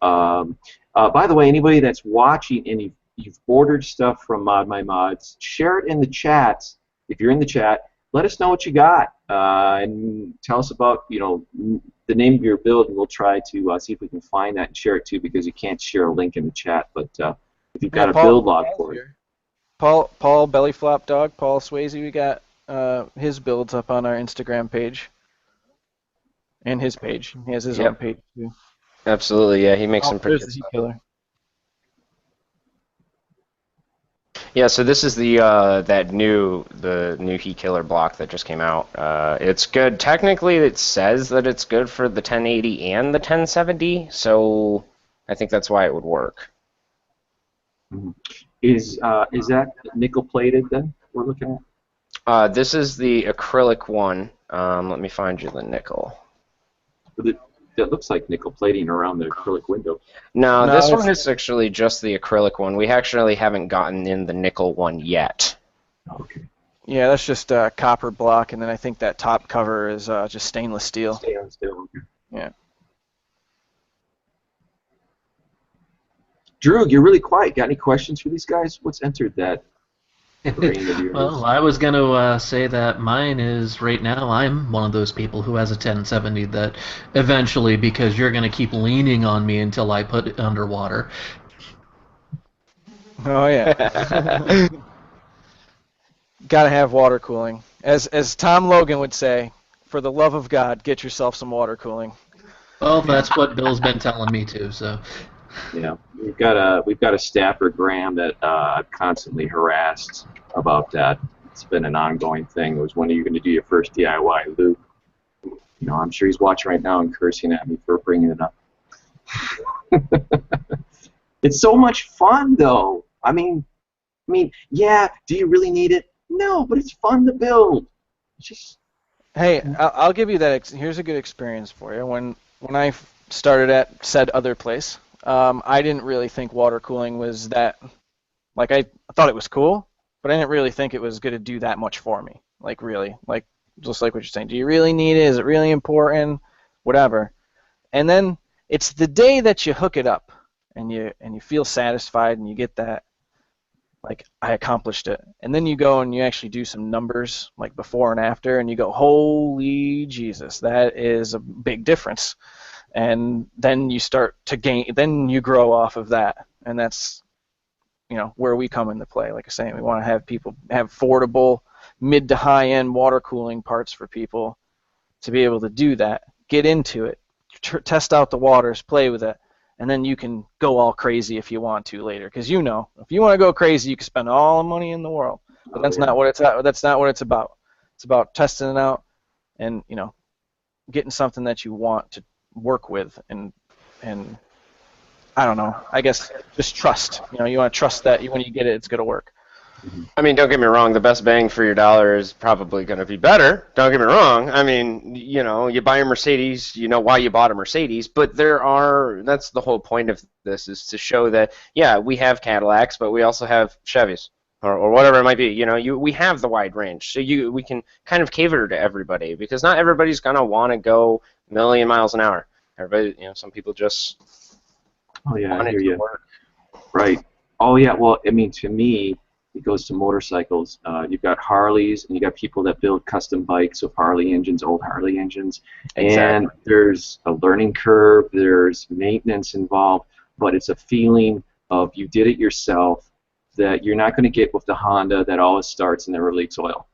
B: By the way, anybody that's watching and you've ordered stuff from ModMyMods, share it in the chat. If you're in the chat, let us know what you got, and tell us about the name of your build, and we'll try to see if we can find that and share it too, because you can't share a link in the chat. But if you've got a build log for it.
C: Paul Bellyflop Dog, Paul Swayze, we got his builds up on our Instagram page. And his page. He has his own page too.
D: Absolutely, yeah. He makes some pretty good
C: stuff.
D: Killer. Yeah, so this is the new Heat Killer block that just came out. It's good. Technically, it says that it's good for the 1080 and the 1070, so I think that's why it would work.
B: Mm-hmm. Is that nickel plated then we're looking
D: at? This is the acrylic one. Let me find you the nickel.
B: That looks like nickel plating around the acrylic window.
D: No, this one is actually just the acrylic one. We actually haven't gotten in the nickel one yet.
B: Okay.
C: Yeah, that's just copper block, and then I think that top cover is just stainless steel.
B: Stainless steel. Okay.
C: Yeah.
B: Drew, you're really quiet. Got any questions for these guys? What's entered that?
A: Well, I was going to say that mine is, right now, I'm one of those people who has a 1070 that eventually, because you're going to keep leaning on me until I put it underwater.
C: Oh, yeah. Gotta have water cooling. As Tom Logan would say, for the love of God, get yourself some water cooling.
A: Well, that's what Bill's been telling me too, so...
B: Yeah, we've got a staffer, Graham, that I've constantly harassed about that. It's been an ongoing thing. It was, when are you going to do your first DIY loop? I'm sure he's watching right now and cursing at me for bringing it up. It's so much fun, though. I mean, yeah. Do you really need it? No, but it's fun to build.
C: Hey, I'll give you that. Here's a good experience for you. When I started at said other place. I didn't really think water cooling was that, like, I thought it was cool, but I didn't really think it was going to do that much for me. Like, really. Like, just like what you're saying. Do you really need it? Is it really important? Whatever. And then it's the day that you hook it up and you feel satisfied and you get that, like, I accomplished it. And then you go and you actually do some numbers, like before and after, and you go, holy Jesus, that is a big difference. And then you start to gain, then you grow off of that. And that's, where we come into play. Like I say, we want to have people have affordable, mid to high end water cooling parts for people to be able to do that. Get into it, test out the waters, play with it, and then you can go all crazy if you want to later. Because if you want to go crazy, you can spend all the money in the world. But that's not what it's about. It's about testing it out and getting something that you want to work with and I don't know. I guess just trust. You want to trust that when you get it, it's going to work.
D: I mean, don't get me wrong. The best bang for your dollar is probably going to be better. Don't get me wrong. I mean, you buy a Mercedes, you know why you bought a Mercedes, but that's the whole point of this, is to show that, yeah, we have Cadillacs, but we also have Chevys or whatever it might be. We have the wide range, so we can kind of cater to everybody, because not everybody's going to want to go a million miles an hour. Everybody, some people just want it to work.
B: Right. Oh, yeah. Well, I mean, to me, it goes to motorcycles. You've got Harleys, and you got people that build custom bikes with Harley engines, old Harley engines.
D: Exactly.
B: And there's a learning curve, there's maintenance involved, but it's a feeling of you did it yourself that you're not going to get with the Honda that always starts and never leaks oil.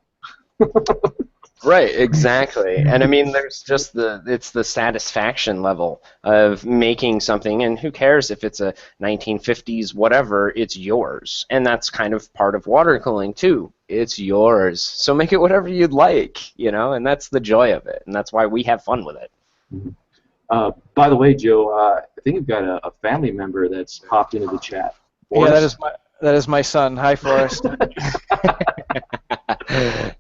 D: Right, exactly. And I mean, there's just it's the satisfaction level of making something, and who cares if it's a 1950s whatever, it's yours. And that's kind of part of water cooling too. It's yours. So make it whatever you'd like, and that's the joy of it. And that's why we have fun with it.
B: Mm-hmm. By the way, Joe, I think you've got a family member that's popped into the chat.
C: Forrest? Yeah, that is my son. Hi, Forrest.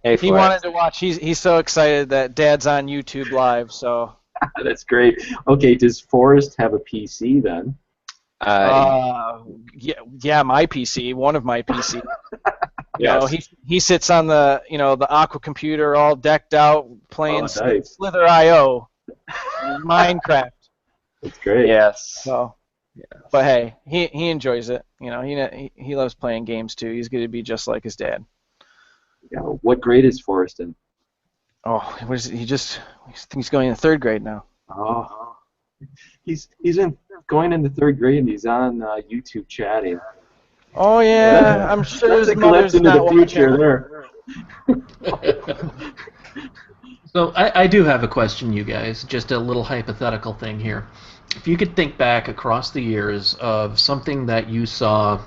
D: Hey,
C: he wanted to watch. He's so excited that Dad's on YouTube Live. So
B: that's great. Okay, does Forrest have a PC then?
C: Yeah, my PC, one of my PC.
B: Yes.
C: He sits on the the Aqua computer, all decked out, playing
B: nice.
C: Slither.io, Minecraft.
B: That's great.
D: Yes.
C: So, yeah. But hey, he enjoys it. He loves playing games too. He's going to be just like his dad.
B: Yeah. What grade is Forrest in?
C: Oh, he's going in third grade now.
B: Oh, he's going into third grade, and he's on YouTube chatting.
C: Oh yeah, I'm sure his mother's
B: into
C: not
B: the future
C: watching.
B: there.
A: So I do have a question, you guys. Just a little hypothetical thing here. If you could think back across the years of something that you saw,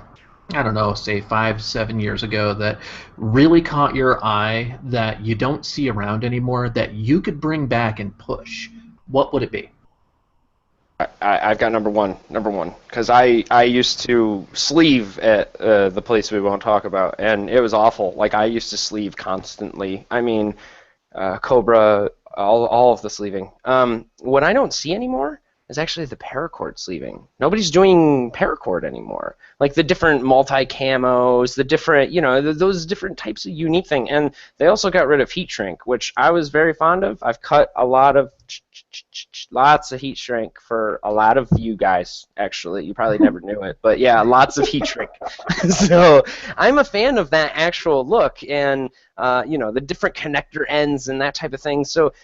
A: I don't know, say 5, 7 years ago, that really caught your eye, that you don't see around anymore, that you could bring back and push, what would it be?
D: I've got number one, because I used to sleeve at the place we won't talk about, and it was awful. Like, I used to sleeve constantly. I mean, Cobra, all of the sleeving. What I don't see anymore is actually the paracord sleeving. Nobody's doing paracord anymore. Like the different multi-camos, the different, those different types of unique thing. And they also got rid of heat shrink, which I was very fond of. I've cut lots of heat shrink for a lot of you guys, actually. You probably never knew it, but yeah, lots of heat shrink. So I'm a fan of that actual look and, the different connector ends and that type of thing. So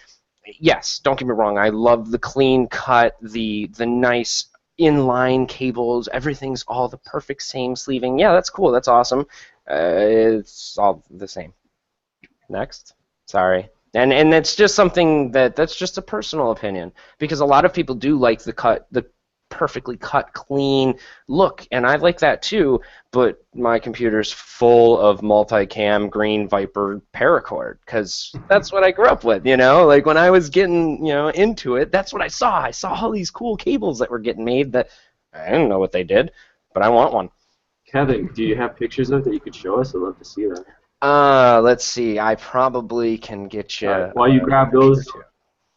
D: yes, don't get me wrong, I love the clean cut, the nice inline cables, everything's all the perfect same sleeving. Yeah, that's cool, that's awesome. It's all the same. Next. Sorry. And it's just something that's just a personal opinion, because a lot of people do like the perfectly cut, clean look, and I like that too, but my computer's full of multicam Green Viper paracord, because that's what I grew up with, like when I was getting, into it, that's what I saw all these cool cables that were getting made that I didn't know what they did, but I want one.
B: Kevin, do you have pictures of it that you could show us? I'd love to see that.
D: Let's see, I probably can get you...
B: While you grab those,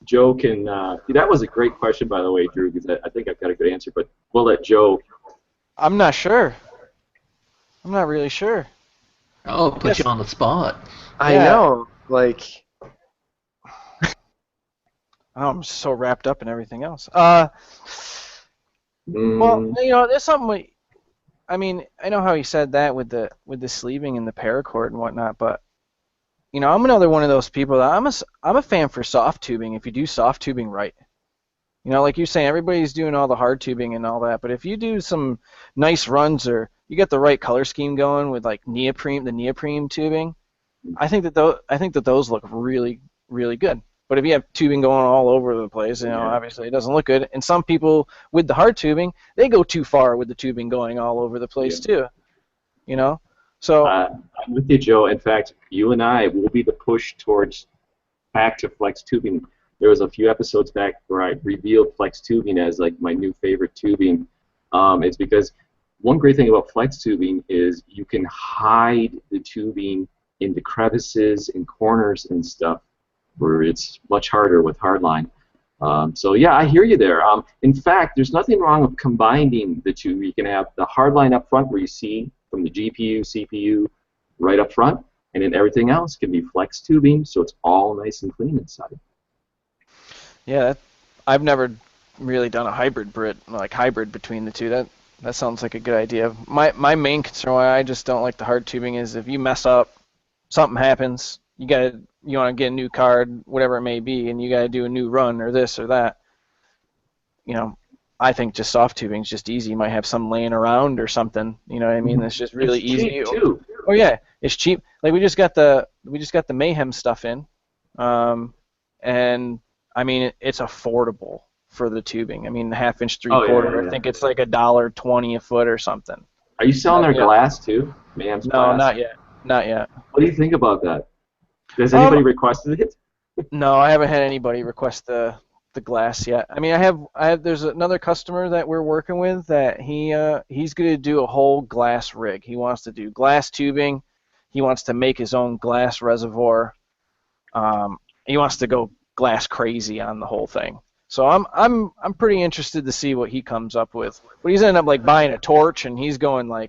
B: Joe can... that was a great question, by the way, Drew, because I think I've got a good answer, but we'll let Joe...
C: I'm not sure. I'm not really sure.
A: Oh, put you on the spot.
D: I know, like...
C: I'm so wrapped up in everything else. Well,
B: Mm,
C: there's something. I mean, I know how he said that with the sleeving and the paracord and whatnot, but I'm another one of those people that I'm a fan for soft tubing if you do soft tubing right. Like you're saying, everybody's doing all the hard tubing and all that, but if you do some nice runs or you get the right color scheme going with like the neoprene tubing, I think that those look really, really good. But if you have tubing going all over the place,
B: yeah.
C: obviously it doesn't look good. And some people with the hard tubing, they go too far with the tubing going all over the
B: Yeah.
C: place too. You know, so
B: I'm with you, Joe. In fact, you and I will be the push towards back to flex tubing. There was a few episodes back where I revealed flex tubing as like my new favorite tubing. It's because one great thing about flex tubing is you can hide the tubing into crevices and corners and stuff where it's much harder with hardline. So yeah, I hear you there. In fact, there's nothing wrong with combining the two. You can have the hardline up front where you see from the GPU, CPU right up front, and then everything else can be flex tubing, so it's all nice and clean inside.
C: yeah, I've never really done a hybrid between the two. That sounds like a good idea. My main concern why I just don't like the hard tubing is if you mess up, something happens, you want to get a new card, whatever it may be, and you got to do a new run or this or that. I think just soft tubing is just easy. You might have some laying around or something. You know what I mean? It's just really
B: It's
C: easy.
B: cheap too.
C: Oh yeah, it's cheap. Like we just got the Mayhem stuff in, and I mean it's affordable for the tubing. I mean, half inch, three
B: Oh
C: quarter.
B: yeah,
C: I
B: yeah.
C: think it's like $1.20 a foot or something.
B: Are you selling their
C: Yeah.
B: glass too? Ma'am's
C: No,
B: glass.
C: not yet. Not yet.
B: What do you think about that? Has
C: Um,
B: anybody requested it?
C: no, I haven't had anybody request the glass yet. I mean, I have. There's another customer that we're working with that he's going to do a whole glass rig. He wants to do glass tubing. He wants to make his own glass reservoir. He wants to go glass crazy on the whole thing. So I'm pretty interested to see what he comes up with. But he's ended up like buying a torch and he's
B: Wow,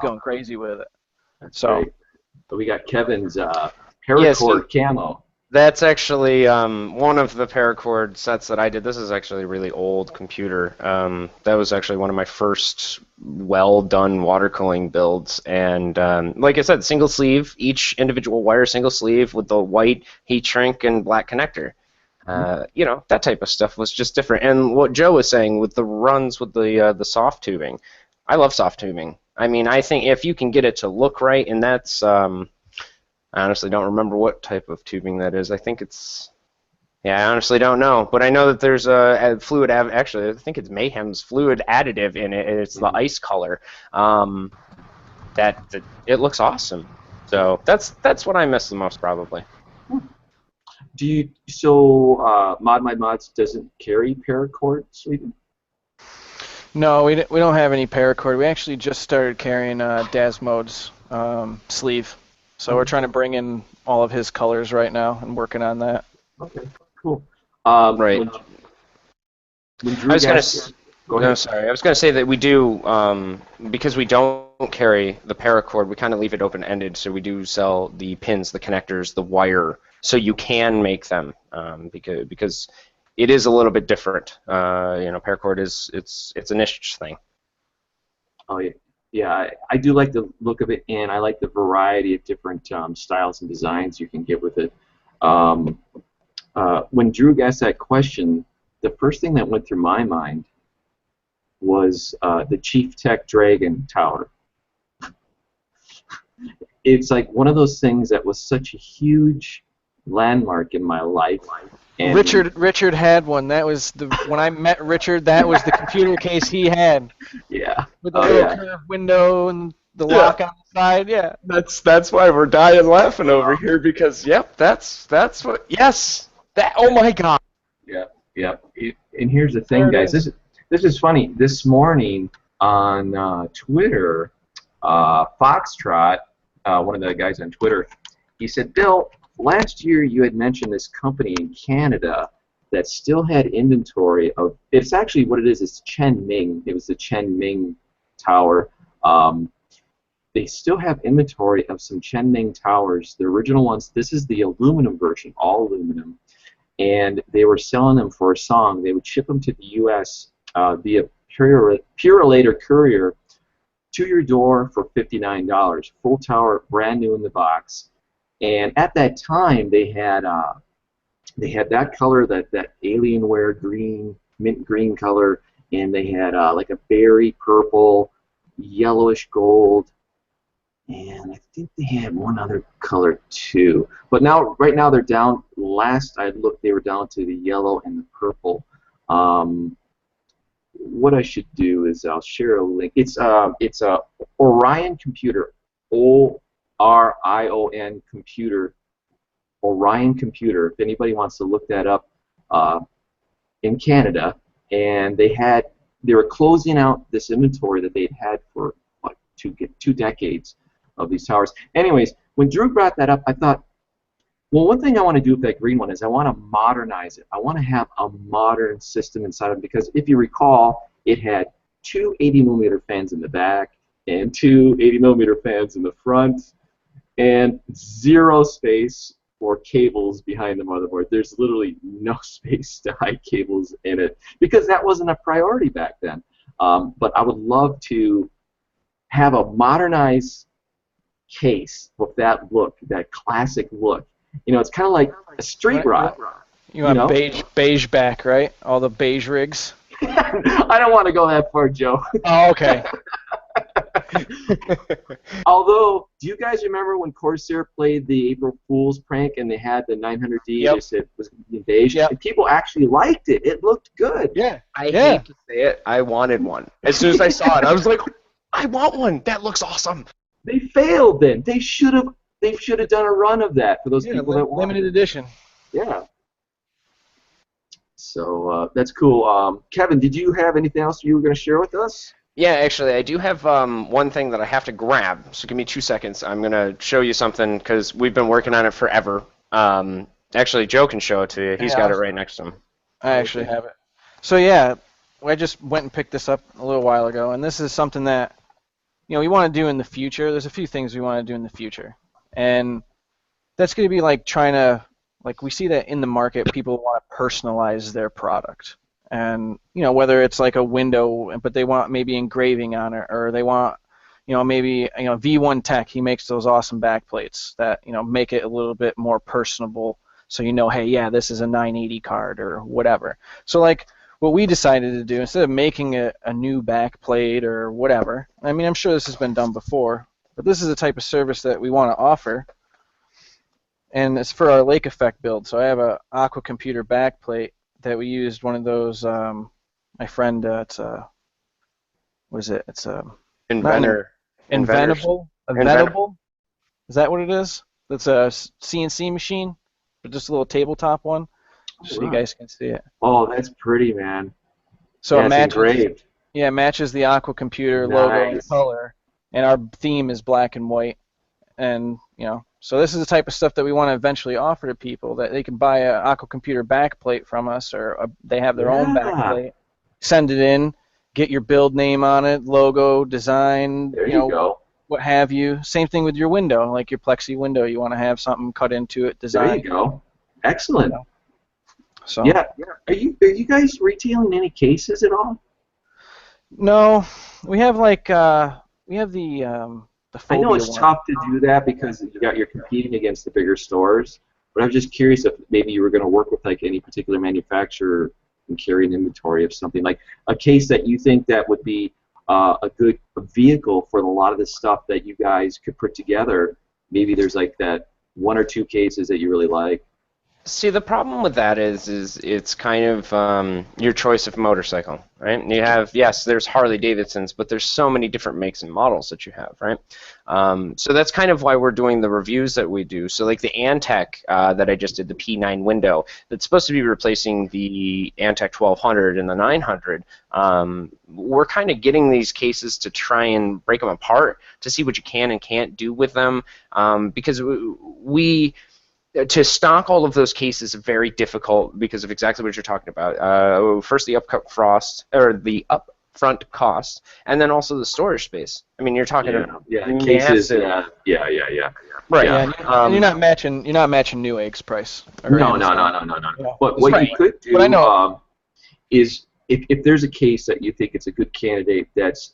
C: going crazy with it.
B: that's
C: So
B: great. So we got Kevin's
D: Yeah, so
B: paracord camo.
D: that's actually one of the paracord sets that I did. This is actually a really old computer. That was actually one of my first well-done water cooling builds. And like I said, single sleeve, each individual wire single sleeve with the white heat shrink and black connector. That type of stuff was just different. And what Joe was saying with the runs with the soft tubing, I love soft tubing. I mean, I think if you can get it to look right, and that's I honestly don't remember what type of tubing that is. I think it's, yeah, I honestly don't know. But I know that there's a fluid, actually, I think it's Mayhem's fluid additive in it, and it's the ice color. That it looks awesome. So that's what I miss the most, probably.
B: ModMyMods doesn't carry paracord sleeving?
C: no, we don't have any paracord. We actually just started carrying Dasmode's sleeve. So we're trying to bring in all of his colors right now and working on that.
B: Okay, cool.
D: Right.
B: When
D: I
B: Drew
D: was gonna.
B: got, go
D: No,
B: ahead.
D: sorry. I was gonna say that we do because we don't carry the paracord. We kind of leave it open-ended, so we do sell the pins, the connectors, the wire, so you can make them because it is a little bit different. Paracord it's a niche thing.
B: Oh yeah, yeah. I do like the look of it, and I like the variety of different styles and designs you can get with it. Um, when Drew asked that question, the first thing that went through my mind was the Chief Tech Dragon Tower. It's like one of those things that was such a huge landmark in my life. And
C: Richard had one. That was when I met Richard. That was the computer case he had
B: yeah,
C: with the
B: oh
C: little
B: yeah,
C: curved window and the
D: Yeah.
C: lock on the side. Yeah.
D: That's why we're dying laughing over here because yep, that's what yes. That oh my god.
B: yeah, yeah. And here's the thing,
C: There it
B: guys.
C: is.
B: This is funny. This morning on Twitter, Foxtrot, one of the guys on Twitter, he said, Bill, last year you had mentioned this company in Canada that still had inventory of, it's actually what it is, it's Chen Ming. It was the Chen Ming Tower. They still have inventory of some Chen Ming towers, the original ones. This is the aluminum version, all aluminum. and they were selling them for a song. They would ship them to the U.S. Via Purelator courier to your door for $59. Full tower, brand new in the box. And at that time, they had that color, that Alienware green, mint green color, and they had like a berry purple, yellowish gold, and I think they had one other color too. But now, right now, they're down. Last I looked, they were down to the yellow and the purple. What I should do is I'll share a link. It's a Orion computer, ORION computer, Orion computer. If anybody wants to look that up, in Canada, and they were closing out this inventory that they'd had for like two decades of these towers. Anyways, when Drew brought that up, I thought, well, one thing I want to do with that green one is I want to modernize it. I want to have a modern system inside of it, because if you recall, it had two 80mm fans in the back and two 80mm fans in the front, and zero space for cables behind the motherboard. There's literally no space to hide cables in it, because that wasn't a priority back then. But I would love to have a modernized case with that look, that classic look. You know, it's kind of like a street rod.
C: You want beige back, right? All the beige rigs.
B: I don't want to go that far, Joe.
C: Oh, okay.
B: Although, do you guys remember when Corsair played the April Fool's prank and they had the 900D?
C: Yep.
B: They said it was beige,
C: Yep.
B: and people actually liked it. It looked good.
C: Yeah.
D: I hate to say it, I wanted one. As soon as I saw it, I was like, I want one. That looks awesome.
B: They failed then. They should have done a run of that for those people that wanted
C: limited
B: it.
C: edition.
B: Yeah. So that's cool. Kevin, did you have anything else you were going to share with us?
D: Yeah, actually, I do have one thing that I have to grab, so give me 2 seconds. I'm going to show you something, because we've been working on it forever. Actually, Joe can show it to you. He's got it right next to him.
C: I actually have it. So yeah, I just went and picked this up a little while ago, and this is something that we want to do in the future. There's a few things we want to do in the future, and that's going to be like trying to, like, we see that in the market, people want to personalize their product. And, whether it's like a window, but they want maybe engraving on it, or they want, maybe, V1 Tech, he makes those awesome backplates that, make it a little bit more personable. So, hey, yeah, this is a 980 card or whatever. So, like, what we decided to do, instead of making a new backplate or whatever, I mean, I'm sure this has been done before, but this is the type of service that we want to offer. And it's for our lake effect build. So I have a Aqua Computer backplate that we used one of those. My friend, what is it? It's Inventable. Is that what it is? It's a CNC machine, but just a little tabletop one, so you guys can see it.
B: Oh, that's pretty, man.
C: So
B: yeah,
C: it matches.
B: Engraved.
C: Yeah, it matches the Aqua Computer logo and color, and our theme is black and white, and So this is the type of stuff that we want to eventually offer to people, that they can buy a Aqua Computer backplate from us, or they have their own backplate, send it in, get your build name on it, logo, design,
B: there you go.
C: What have you. Same thing with your window, like your plexi window. You want to have something cut into it, design.
B: There you go. Excellent.
C: So
B: yeah. Are you guys retailing any cases at all?
C: No, we have like we have the
B: I know it's tough to do that because you're competing against the bigger stores, but I'm just curious if maybe you were going to work with like any particular manufacturer and carry an inventory of something, like a case that you think that would be a good vehicle for a lot of the stuff that you guys could put together. Maybe there's like that one or two cases that you really like.
D: See, the problem with that is it's kind of your choice of motorcycle, right? And you have, yes, there's Harley Davidsons, but there's so many different makes and models that you have, right? So that's kind of why we're doing the reviews that we do. So like the Antec that I just did, the P9 window, that's supposed to be replacing the Antec 1200 and the 900. We're kind of getting these cases to try and break them apart to see what you can and can't do with them, because to stock all of those cases is very difficult because of exactly what you're talking about. First, the upfront cost, and then also the storage space. I mean, you're talking
B: cases. Yeah.
C: Right.
B: Yeah.
C: Yeah. And you're not matching Newegg's price. Or
B: No.
C: Yeah.
B: But what you could do
C: But I know.
B: is if there's a case that you think it's a good candidate that's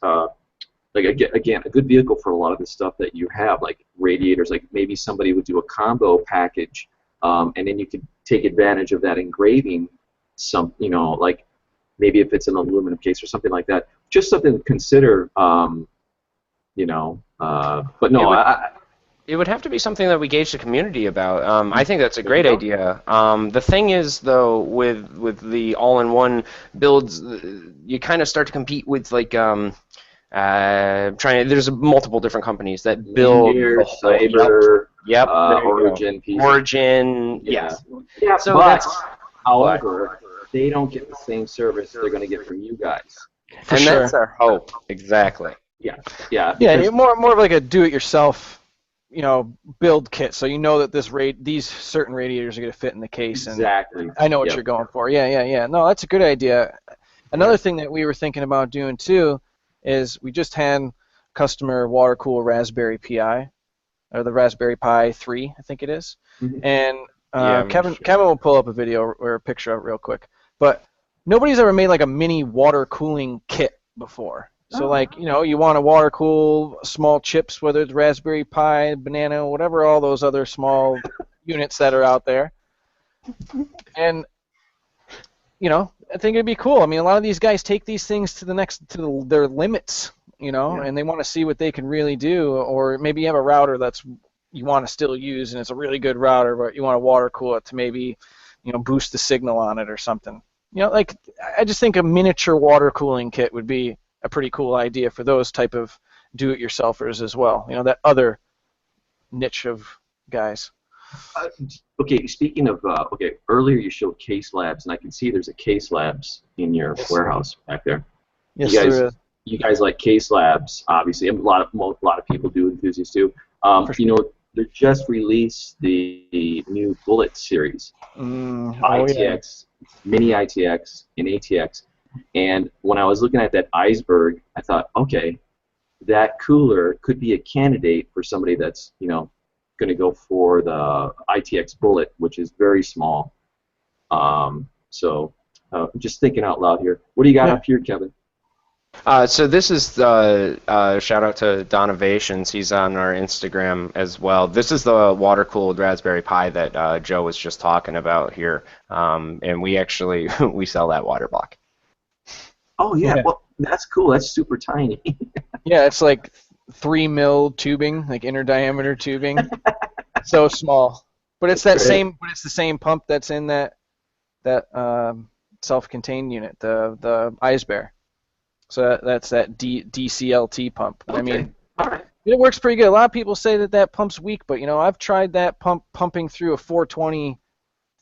B: like again a good vehicle for a lot of the stuff that you have, like radiators, like maybe somebody would do a combo package, and then you could take advantage of that engraving, like maybe if it's an aluminum case or something like that, just something to consider, but no,
D: It would have to be something that we gauge the community about. I think that's a great idea. The thing is, though, with the all-in-one builds, you kind of start to compete with like There's multiple different companies that build
B: Linear,
D: the whole.
B: Cyber,
D: Yep. There you
B: Origin,
D: go. Origin.
B: Yeah.
D: Yes.
B: Yeah,
D: So
B: but
D: that's.
B: however, they don't get the same service they're going to get from you guys.
D: And
C: sure.
D: that's our hope. Exactly.
B: Yeah.
C: Yeah,
B: Because,
C: more of like a do-it-yourself, build kit. So you know that these certain radiators are going to fit in the case. And
B: exactly.
C: I know what you're going for. Yeah. No, that's a good idea. Another thing that we were thinking about doing too is we just had customer water cool Raspberry Pi, or the Raspberry Pi 3, I think it is.
B: Mhm.
C: And
D: Yeah, I'm
C: Kevin
D: sure.
C: will pull up a video or a picture of it real quick. But nobody's ever made like a mini water cooling kit before. So you want to water cool small chips, whether it's Raspberry Pi, banana, whatever, all those other small units that are out there. And I think it'd be cool. I mean, a lot of these guys take these things to their limits, and they want to see what they can really do. Or maybe you have a router you want to still use, and it's a really good router, but you want to water cool it to maybe, boost the signal on it or something. I just think a miniature water cooling kit would be a pretty cool idea for those type of do-it-yourselfers as well. That other niche of guys.
B: Okay, speaking of, earlier you showed Case Labs, and I can see there's a Case Labs in your warehouse back there.
C: Yes,
B: there
C: is.
B: You guys like Case Labs, obviously. A lot of people do, enthusiasts do. They just released the new Bullet series, ITX, Mini ITX, and ATX. And when I was looking at that iceberg, I thought, okay, that cooler could be a candidate for somebody that's, going to go for the ITX Bullet, which is very small. So I'm just thinking out loud here. What do you got up here, Kevin?
D: So this is shout out to Donovations. He's on our Instagram as well. This is the water-cooled Raspberry Pi that Joe was just talking about here, and we actually we sell that water block.
B: Oh yeah, well that's cool. That's super tiny.
C: Yeah, it's like 3 mil tubing, like inner diameter tubing. So small, but it's that same. But it's the same pump that's in that self-contained unit, the Ice Bear. So that's that DCLT pump.
B: Okay.
C: I mean,
B: all right.
C: it works pretty good. A lot of people say that pump's weak, but I've tried that pump pumping through a 420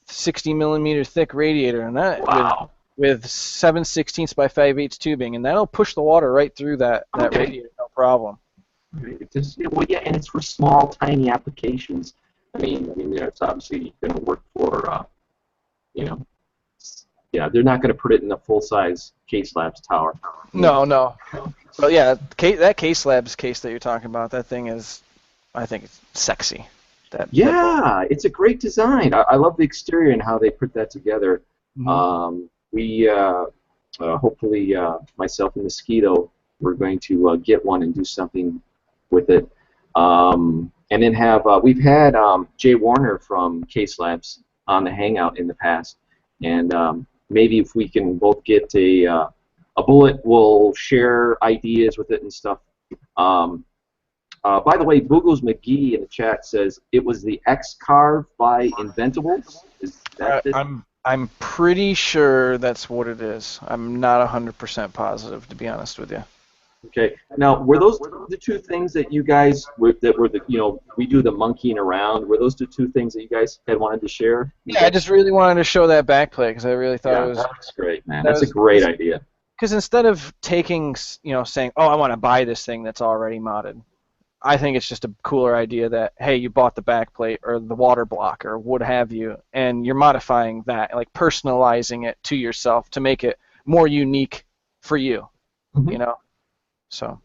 C: 60 millimeter thick radiator, and that with 7/16 by 5/8 tubing, and that'll push the water right through that radiator, no problem.
B: And it's for small, tiny applications. I mean, it's obviously going to work for, they're not going to put it in a full-size Case Labs tower.
C: No. But yeah, that Case Labs case that you're talking about, that thing is, I think it's sexy.
B: It's a great design. I love the exterior and how they put that together.
C: Mm-hmm.
B: We hopefully myself and Mosquito, we're going to get one and do something with it. And then we've had Jay Warner from Case Labs on the Hangout in the past, and maybe if we can both get a Bullet, we'll share ideas with it and stuff. By the way, Boogles McGee in the chat says it was the X-Carve by Inventables. Is that
C: I'm pretty sure that's what it is. I'm not 100% positive, to be honest with you.
B: Okay. Now, were those the two things that you guys we do the monkeying around? Were those the two things that you guys had wanted to share?
C: Yeah, I just really wanted to show that backplate because I really thought it was.
B: That's great, man. That's a great idea.
C: Because instead of saying, oh, I want to buy this thing that's already modded, I think it's just a cooler idea that, hey, you bought the backplate or the water block or what have you, and you're modifying that, like personalizing it to yourself to make it more unique for you,
B: Mm-hmm.
C: So.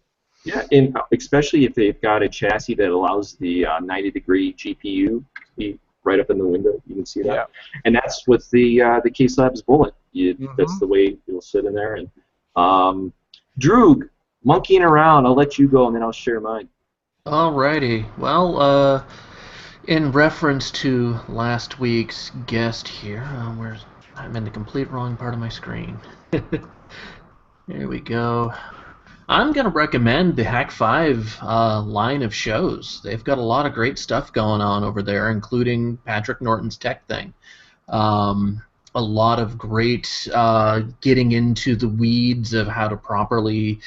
B: Yeah, and especially if they've got a chassis that allows the 90-degree GPU to be right up in the window, you can see that.
C: Yeah.
B: And that's with the Case Labs Bullet. That's
C: Mhm.
B: the way it'll sit in there. And Droog, monkeying around. I'll let you go, and then I'll share mine.
A: Alrighty. Well, in reference to last week's guest here, where's I'm in the complete wrong part of my screen. There we go. I'm going to recommend the Hack 5 line of shows. They've got a lot of great stuff going on over there, including Patrick Norton's Tech Thing. A lot of great getting into the weeds of how to properly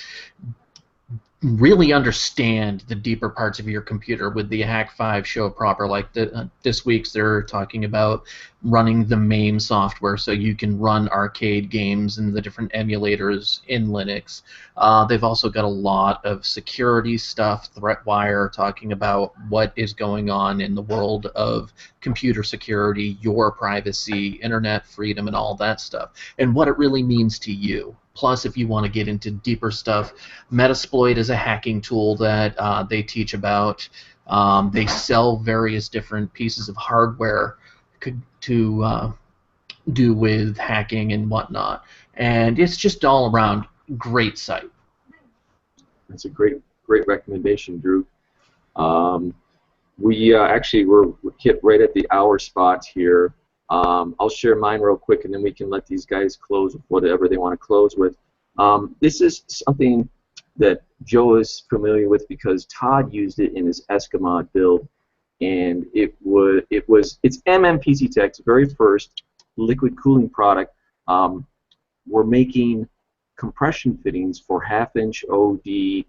A: really understand the deeper parts of your computer with the Hack 5 show proper. Like this week's, they're talking about running the MAME software so you can run arcade games and the different emulators in Linux. They've also got a lot of security stuff, ThreatWire, talking about what is going on in the world of computer security, your privacy, internet freedom, and all that stuff, and what it really means to you. Plus, if you want to get into deeper stuff, Metasploit is a hacking tool that they teach about. They sell various different pieces of hardware to do with hacking and whatnot. And it's just all around great site.
B: That's a great recommendation, Drew. We actually we're hit right at the hour spot here. I'll share mine real quick, and then we can let these guys close with whatever they want to close with. This is something that Joe is familiar with because Todd used it in his Escamod build, and it's MMPC Tech's very first liquid cooling product. We're making compression fittings for half-inch OD,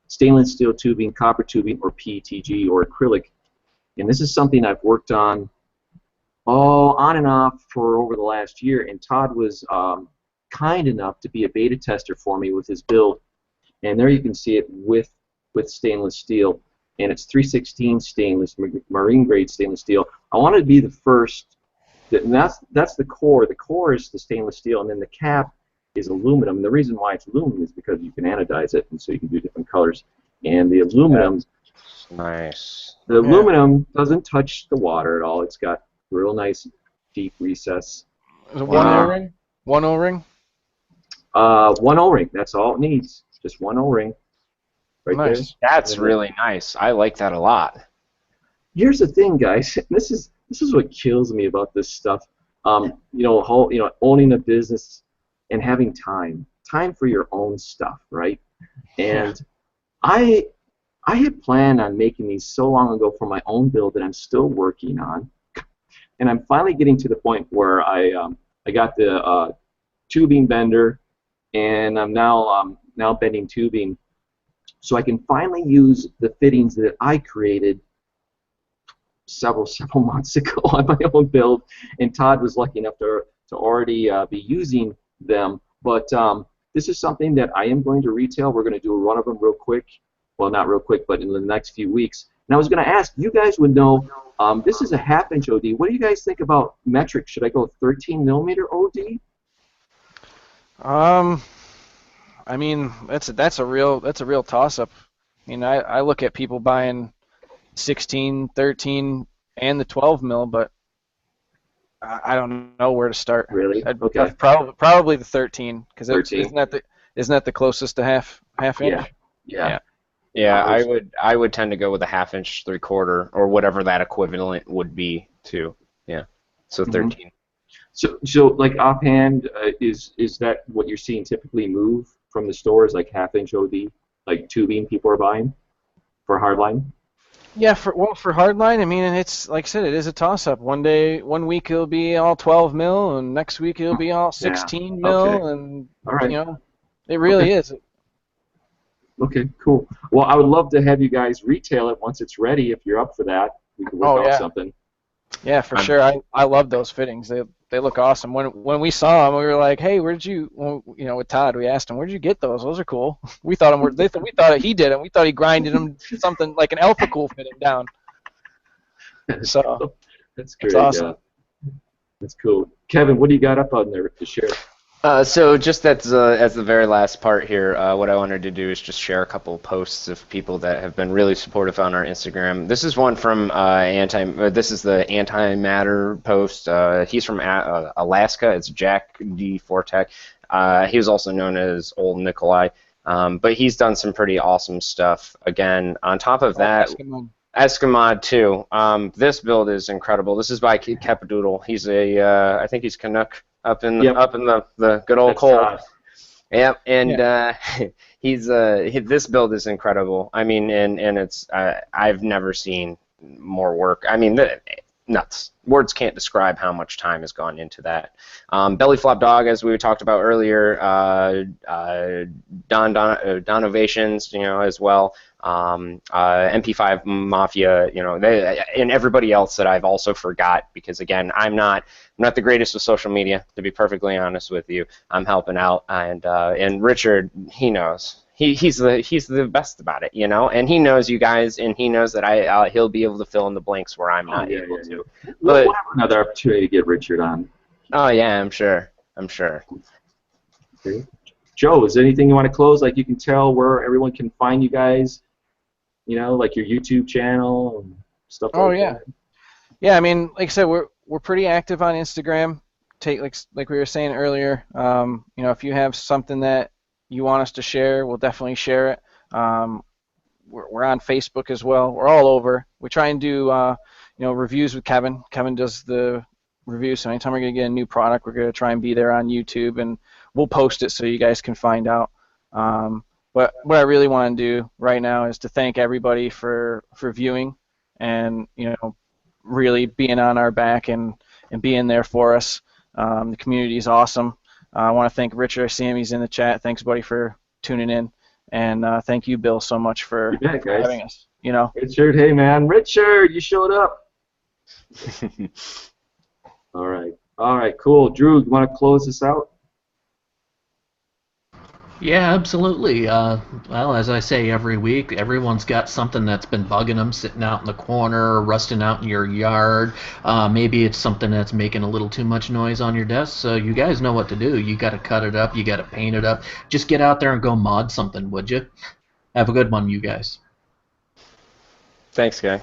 B: stainless steel tubing, copper tubing, or PETG or acrylic. And this is something I've worked on on and off for over the last year. And Todd was kind enough to be a beta tester for me with his build. And there you can see it with stainless steel. And it's 316 stainless, marine grade stainless steel. I wanted to be the first. And that's the core. The core is the stainless steel, and then the cap is aluminum. And the reason why it's aluminum is because you can anodize it, and so you can do different colors. And the aluminum,
D: Nice.
B: the aluminum doesn't touch the water at all. It's got real nice deep recess.
C: Is it one O-ring? One O-ring?
B: One O-ring. That's all it needs. Just one O-ring. Right
C: Nice.
B: there.
D: That's really nice. I like that a lot.
B: Here's the thing, guys. This is what kills me about this stuff. Owning a business and having time for your own stuff, right? And I had planned on making these so long ago for my own build that I'm still working on, and I'm finally getting to the point where I got the tubing bender, and I'm now bending tubing, so I can finally use the fittings that I created several months ago on my own build, and Todd was lucky enough to already be using them. But this is something that I am going to retail. We're going to do a run of them real quick. Well, not real quick, but in the next few weeks. And I was going to ask, you guys would know, this is a half-inch OD. What do you guys think about metric? Should I go 13 millimeter OD?
C: I mean, that's a real toss-up. I mean, I look at people buying 16, 13, and the 12 mil, but I don't know where to start.
B: Really? Okay.
C: Probably the 13, because
B: 13.
C: isn't that the closest to half inch?
B: Yeah.
D: Yeah, I would tend to go with a 1/2 inch 3/4 or whatever that equivalent would be too. Yeah. So 13.
B: So like offhand, is that what you're seeing typically move from the stores, like 1/2 inch OD, like tubing people are buying for hardline?
C: Yeah, for hardline, I mean, it's like I said, it is a toss-up. One week it'll be all 12 mil, and next week it'll be all 16 mil,
B: Okay.
C: and
B: All right.
C: it really is.
B: Okay, cool. Well, I would love to have you guys retail it once it's ready. If you're up for that, we can work out something.
C: Yeah, for sure. I love those fittings. They look awesome. When we saw them, we were like, hey, with Todd, we asked him, where'd you get those? Those are cool. We thought we thought he did them. We thought he grinded them something like an Alpha Cool fitting down. So
B: that's great.
C: it's awesome.
B: Yeah. That's cool. Kevin, what do you got up on there to share?
D: So just as the very last part here, what I wanted to do is just share a couple posts of people that have been really supportive on our Instagram. This is one from this is the Antimatter post. He's from Alaska. It's Jack D. Fortek. He was also known as Old Nikolai. But he's done some pretty awesome stuff. Again, on top of that, Eskimod too. This build is incredible. This is by Kepadoodle. He's I think he's Canuck up in the good old cold. Yep, and he's this build is incredible. I mean, and it's I've never seen more work. I mean, nuts. Words can't describe how much time has gone into that. Belly Flop Dog, as we talked about earlier, Donovations, as well. MP5 Mafia, and everybody else that I've also forgot, because again, I'm not the greatest with social media, to be perfectly honest with you. I'm helping out, and Richard, he knows. He's the best about it, and he knows you guys, and he knows that he'll be able to fill in the blanks where I'm not able to. But
B: we'll have another opportunity to get Richard on.
D: Oh yeah, I'm sure.
B: Okay. Joe, is there anything you want to close? Like, you can tell where everyone can find you guys, like your YouTube channel and stuff like that.
C: Yeah, I mean, like I said, we're pretty active on Instagram. Like we were saying earlier, if you have something that you want us to share, we'll definitely share it. We're on Facebook as well. We're all over. We try and do reviews with Kevin. Kevin does the reviews, so anytime we're going to get a new product, we're going to try and be there on YouTube, and we'll post it so you guys can find out. But what I really want to do right now is to thank everybody for viewing and really being on our back and being there for us. The community is awesome. I want to thank Richard. I see him. He's in the chat. Thanks, buddy, for tuning in. And thank you, Bill, so much for having us.
B: Richard, hey, man. Richard, you showed up. All right, cool. Drew, you want to close this out?
A: Yeah, absolutely. Well, as I say every week, everyone's got something that's been bugging them, sitting out in the corner, rusting out in your yard. Maybe it's something that's making a little too much noise on your desk. So you guys know what to do. You got to cut it up. You got to paint it up. Just get out there and go mod something, would you? Have a good one, you guys.
D: Thanks, guy.